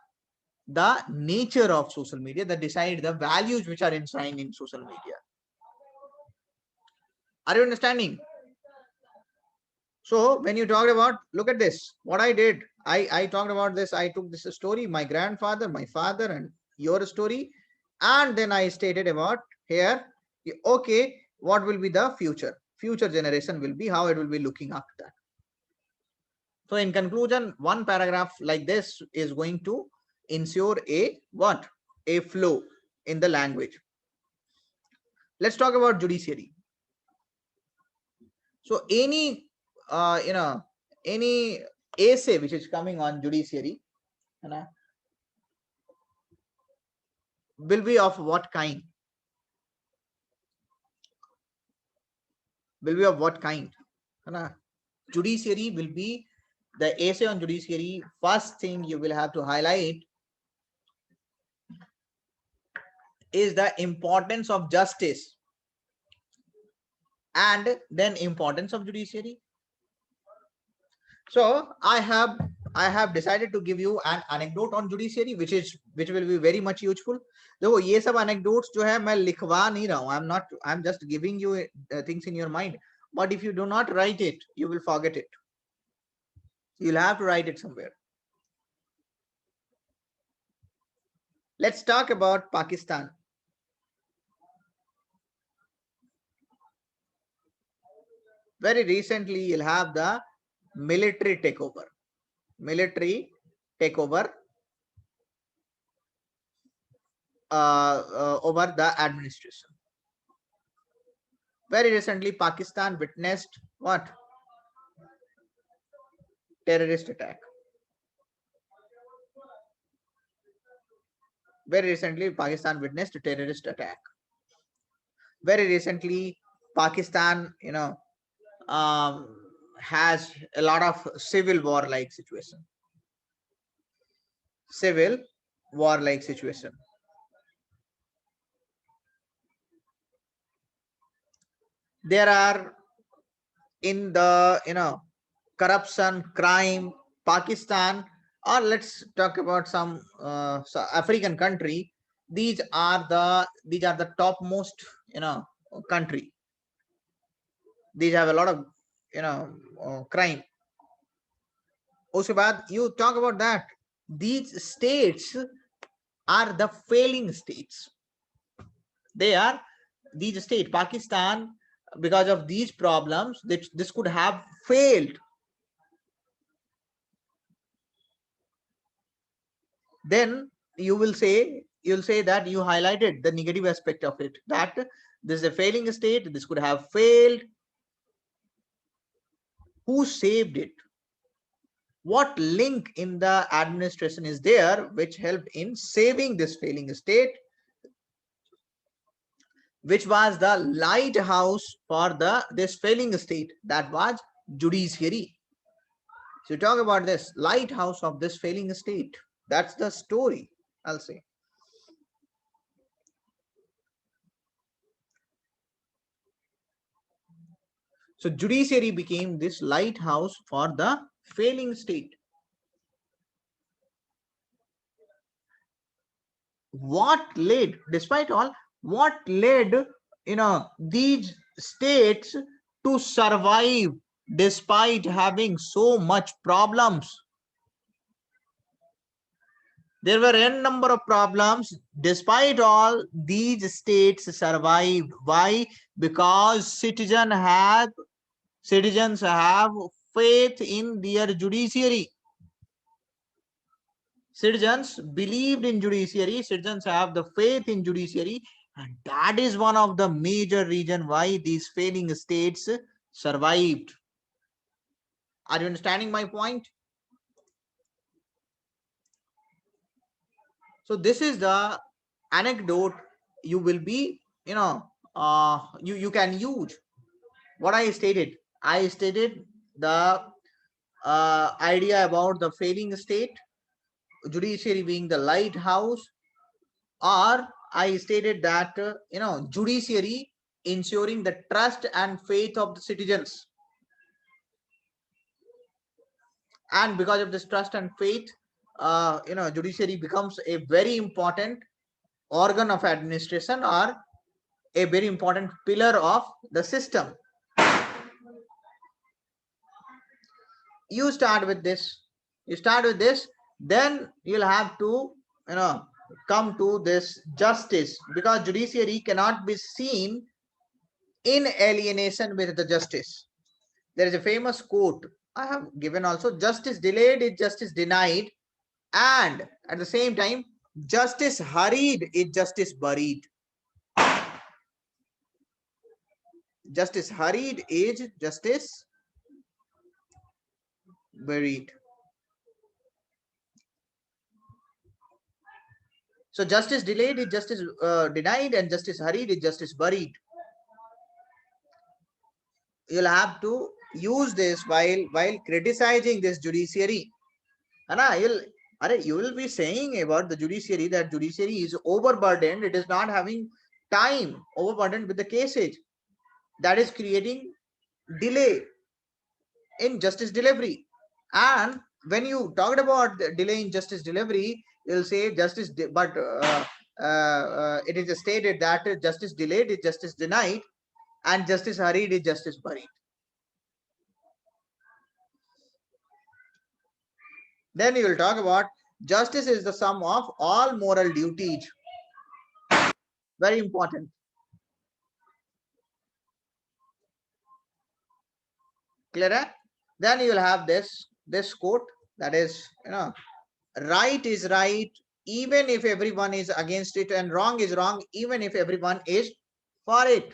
S1: nature of social media, that decide the values which are enshrined in social media. Are you understanding? So when you talked about, look at this, what I did, I talked about this, I took this story, my grandfather, my father, and your story, and then I stated about here, okay, what will be the future generation will be, how it will be looking after that. So in conclusion, one paragraph like this is going to ensure a what? A flow in the language. Let's talk about judiciary. So any any essay which is coming on judiciary will be of what kind? Will be of what kind? Judiciary will be the essay on judiciary. First thing you will have to highlight is the importance of justice, and then importance of judiciary. So I have decided to give you an anecdote on judiciary, which will be very much useful. देखो ये सब anecdotes जो है मैं लिखवा नहीं रहा हूँ, I'm just giving you things in your mind. But if you do not write it, you will forget it. You'll have to write it somewhere. Let's talk about Pakistan. Very recently, you'll have the military takeover over the administration. Very recently, Pakistan witnessed what? Terrorist attack. Very recently, Pakistan witnessed a terrorist attack. Very recently, Pakistan, has a lot of civil war-like situation. There are in the corruption, crime, Pakistan, or let's talk about some African country. These are the topmost country. These have a lot of crime. Uske baad you talk about that. These states are the failing states. They are these states. Pakistan, because of these problems, this could have failed. Then you'll say that you highlighted the negative aspect of it, that this is a failing state, this could have failed. Who saved it? What link in the administration is there which helped in saving this failing state, which was the lighthouse for this failing state? That was judiciary. So talk about this lighthouse of this failing state. That's the story, I'll say. So judiciary became this lighthouse for the failing state. What led, despite all, what led these states to survive despite having so much problems? There were n number of problems. Despite all, these states survived. Why? Because citizens have faith in their judiciary. Citizens believed in judiciary. Citizens have the faith in judiciary, and that is one of the major reason why these failing states survived. Are you understanding my point? So this is the anecdote you will be, you can use. What I stated the idea about the failing state, judiciary being the lighthouse, or I stated that judiciary ensuring the trust and faith of the citizens, and because of this trust and faith, judiciary becomes a very important organ of administration or a very important pillar of the system. You start with this, then you'll have to come to this justice, because judiciary cannot be seen in alienation with the justice. There is a famous quote I have given also: justice delayed is justice denied, and at the same time, justice hurried is justice buried. Justice hurried is justice buried. So justice delayed is justice denied, and justice hurried is justice buried. You'll have to use this while criticizing this judiciary. You will be saying about the judiciary that judiciary is overburdened. It is not having time, overburdened with the cases. That is creating delay in justice delivery. And when you talked about the delay in justice delivery, you'll say justice, but it is stated that justice delayed is justice denied, and justice hurried is justice buried. Then you will talk about justice is the sum of all moral duties. Very important. Clear? Then you will have this quote, that is, right is right even if everyone is against it, and wrong is wrong even if everyone is for it.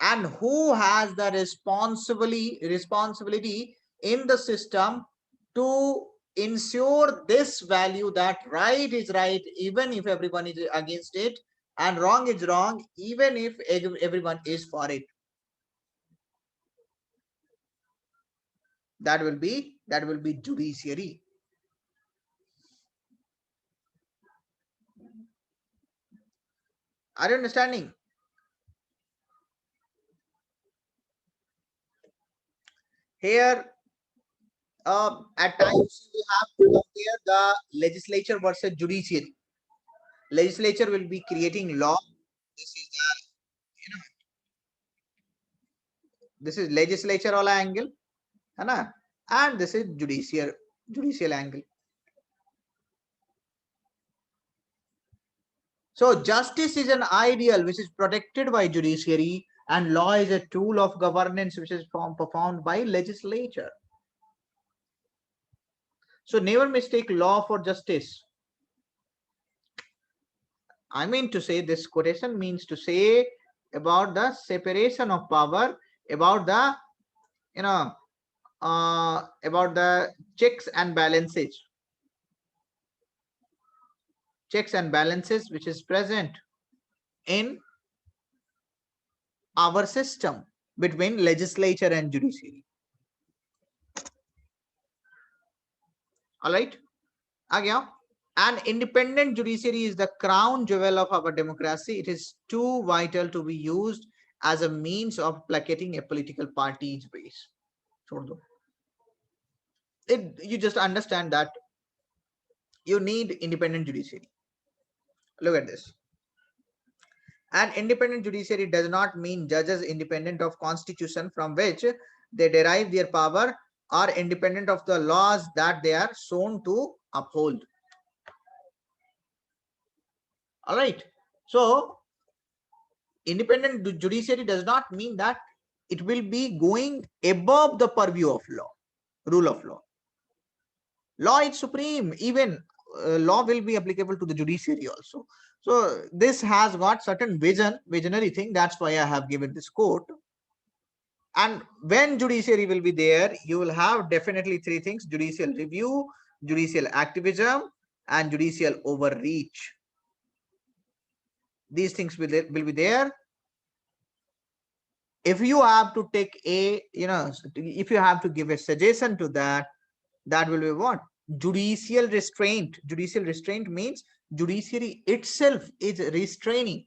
S1: And who has the responsibility in the system to ensure this value, that right is right even if everyone is against it, and wrong is wrong even if everyone is for it? That will be judiciary. Are you understanding? Here, at times we have to compare the legislature versus judiciary. Legislature will be creating law. This is legislature wala angle, है ना? And this is judicial angle. So justice is an ideal which is protected by judiciary, and law is a tool of governance which is performed by legislature. So never mistake law for justice. I mean to say, this quotation means to say about the separation of power, about the about the checks and balances. Checks and balances which is present in our system between legislature and judiciary. All right. Again, an independent judiciary is the crown jewel of our democracy. It is too vital to be used as a means of placating a political party's base. You just understand that you need independent judiciary. Look at this. An independent judiciary does not mean judges independent of constitution from which they derive their power, or independent of the laws that they are sworn to uphold. All right. So independent judiciary does not mean that it will be going above the purview of law, rule of law. Law is supreme. Even law will be applicable to the judiciary also. So this has got certain visionary thing. That's why I have given this quote. And when judiciary will be there, you will have definitely three things: judicial review, judicial activism, and judicial overreach. These things will be there. If you have to take a, if you have to give a suggestion to that, that will be what? Judicial restraint. Judicial restraint means judiciary itself is restraining.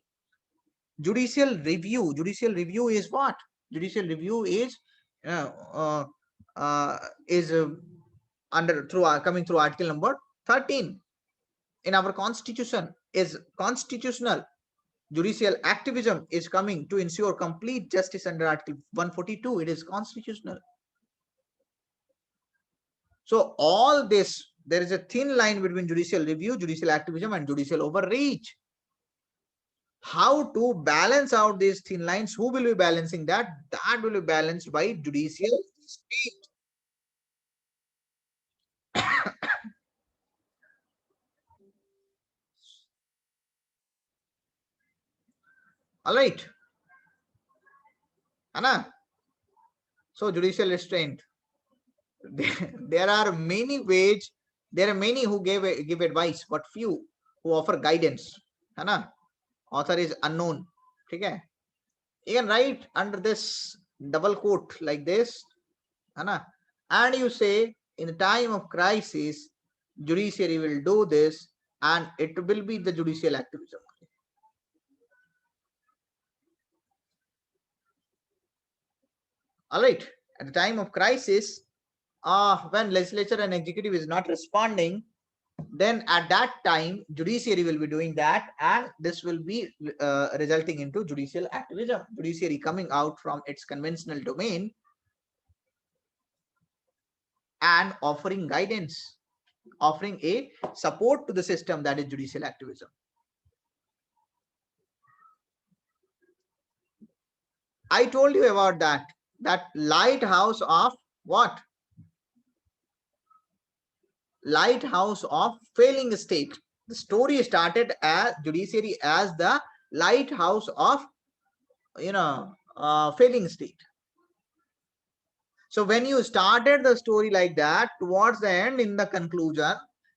S1: Judicial review. Judicial review is what? Judicial review is coming through article number 13 in our constitution, is constitutional. Judicial activism is coming to ensure complete justice under article 142. It is constitutional. So all this, there is a thin line between judicial review, judicial activism, and judicial overreach. How to balance out these thin lines? Who will be balancing that? That will be balanced by judicial state. All right. Anna. So judicial restraint. There are many ways. There are many who give advice, but few who offer guidance. Anna. Author is unknown. Okay. You can write under this double quote like this. Anna. And you say, in the time of crisis, judiciary will do this, and it will be the judicial activism. All right. At the time of crisis, when legislature and executive is not responding, then at that time judiciary will be doing that, and this will be resulting into judicial activism. Judiciary coming out from its conventional domain and offering guidance, offering a support to the system, that is judicial activism. I told you about that lighthouse of what? Lighthouse of failing state. The story started as judiciary as the lighthouse of failing state. So when you started the story like that, towards the end, in the conclusion,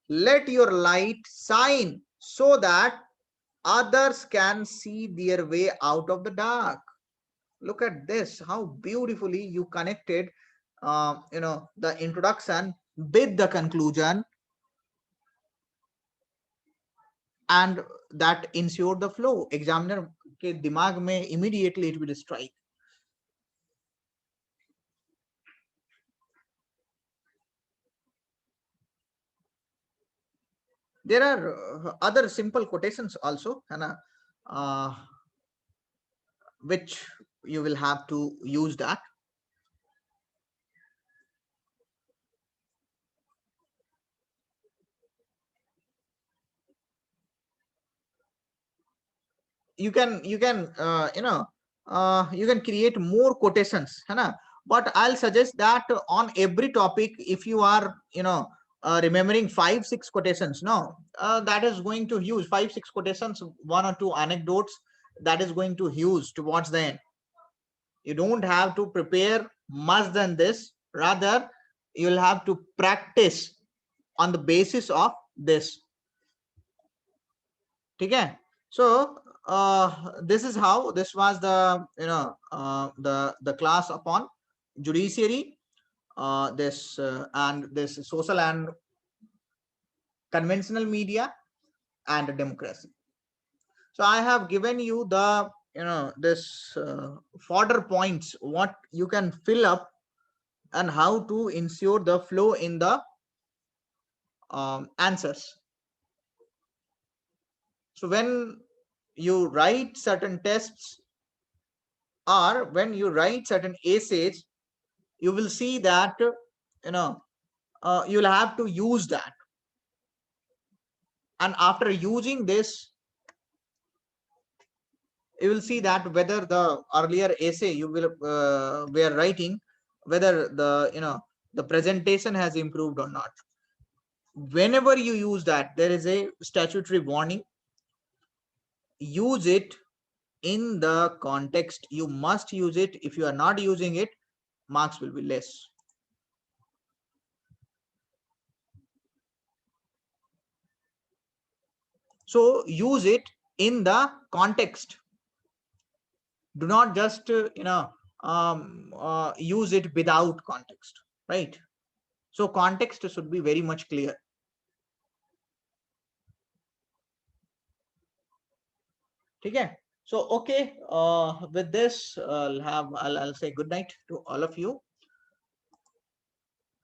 S1: let your light shine so that others can see their way out of the dark. Look at this, how beautifully you connected the introduction with the conclusion, and that ensured the flow. Examiner के दिमाग में immediately it will strike. There are other simple quotations also, which you will have to use that. You can you can create more quotations, but I'll suggest that on every topic, if you are remembering 5-6 quotations, that is going to use 5-6 quotations, 1 or 2 anecdotes, that is going to use towards the end. You don't have to prepare much than this. Rather, you'll have to practice on the basis of this. Okay. So this is how this was the the class upon judiciary, this and this social and conventional media and democracy. So I have given you the this fodder points what you can fill up and how to ensure the flow in the answers. So when you write certain tests or when you write certain essays, you will see that you'll have to use that, and after using this you will see that whether the earlier essay you will were writing, whether the presentation has improved or not. Whenever you use that, there is a statutory warning. Use it in the context. You must use it. If you are not using it, marks will be less. So use it in the context. Do not just use it without context, right? So context should be very much clear. Okay. So okay, with this I'll say good night to all of you.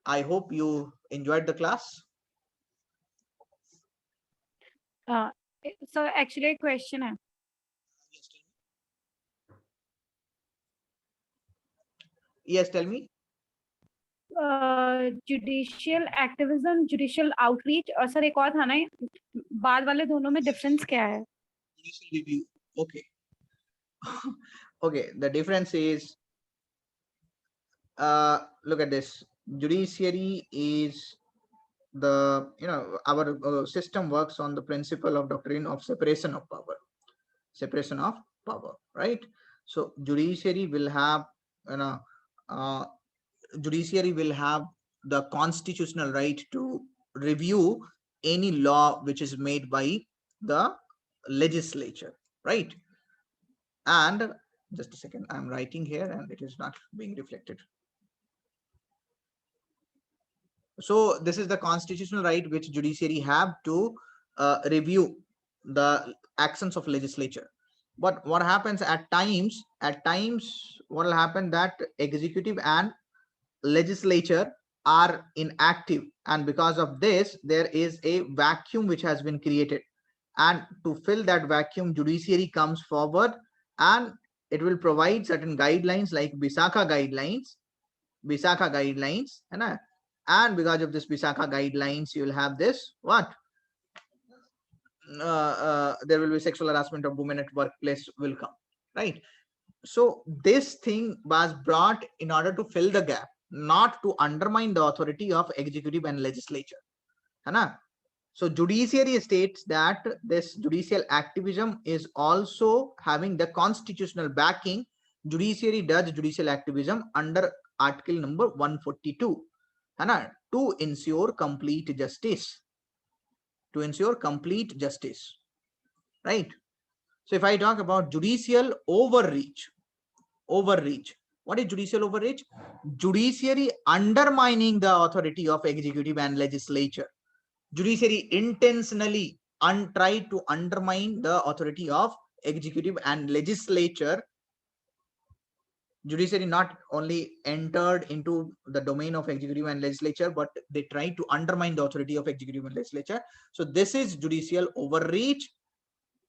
S1: I hope you enjoyed the class.
S4: So actually a question है.
S1: Yes, tell me.
S4: Judicial activism, judicial outreach और sir एक और था ना, बाद वाले दोनों में difference क्या है?
S1: Judicial review. Okay. Okay, the difference is look at this. Judiciary is the our system works on the principle of doctrine of separation of power, right? So judiciary will have uh, judiciary will have the constitutional right to review any law which is made by the legislature, right? And just a second, I'm writing here and it is not being reflected. So this is the constitutional right which judiciary have to review the actions of legislature. But what happens at times what will happen that executive and legislature are inactive, and because of this there is a vacuum which has been created, and to fill that vacuum judiciary comes forward and it will provide certain guidelines like Visakha guidelines, and because of this Visakha guidelines you will have this what there will be sexual harassment of women at workplace will come, right? So this thing was brought in order to fill the gap, not to undermine the authority of executive and legislature. So judiciary states that this judicial activism is also having the constitutional backing. Judiciary does judicial activism under article number 142 to ensure complete justice. Right? So if I talk about judicial overreach, what is judicial overreach? Judiciary undermining the authority of executive and legislature. Judiciary intentionally try to undermine the authority of executive and legislature. Judiciary not only entered into the domain of executive and legislature, but they try to undermine the authority of executive and legislature. So this is judicial overreach,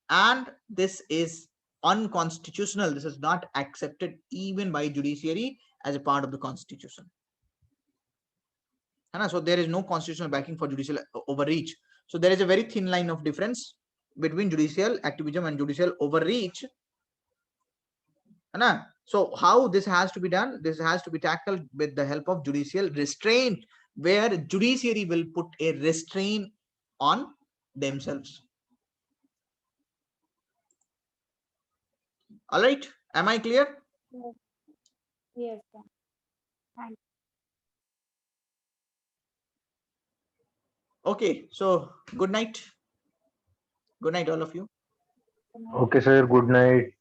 S1: and this is unconstitutional. This is not accepted even by judiciary as a part of the constitution. So there is no constitutional backing for judicial overreach. So there is a very thin line of difference between judicial activism and judicial overreach. So how this has to be done? This has to be tackled with the help of judicial restraint, where judiciary will put a restraint on themselves. All right, am I clear?
S4: Yes, sir. Thank you.
S1: Okay, so good night all of you.
S3: Okay, sir. Good night.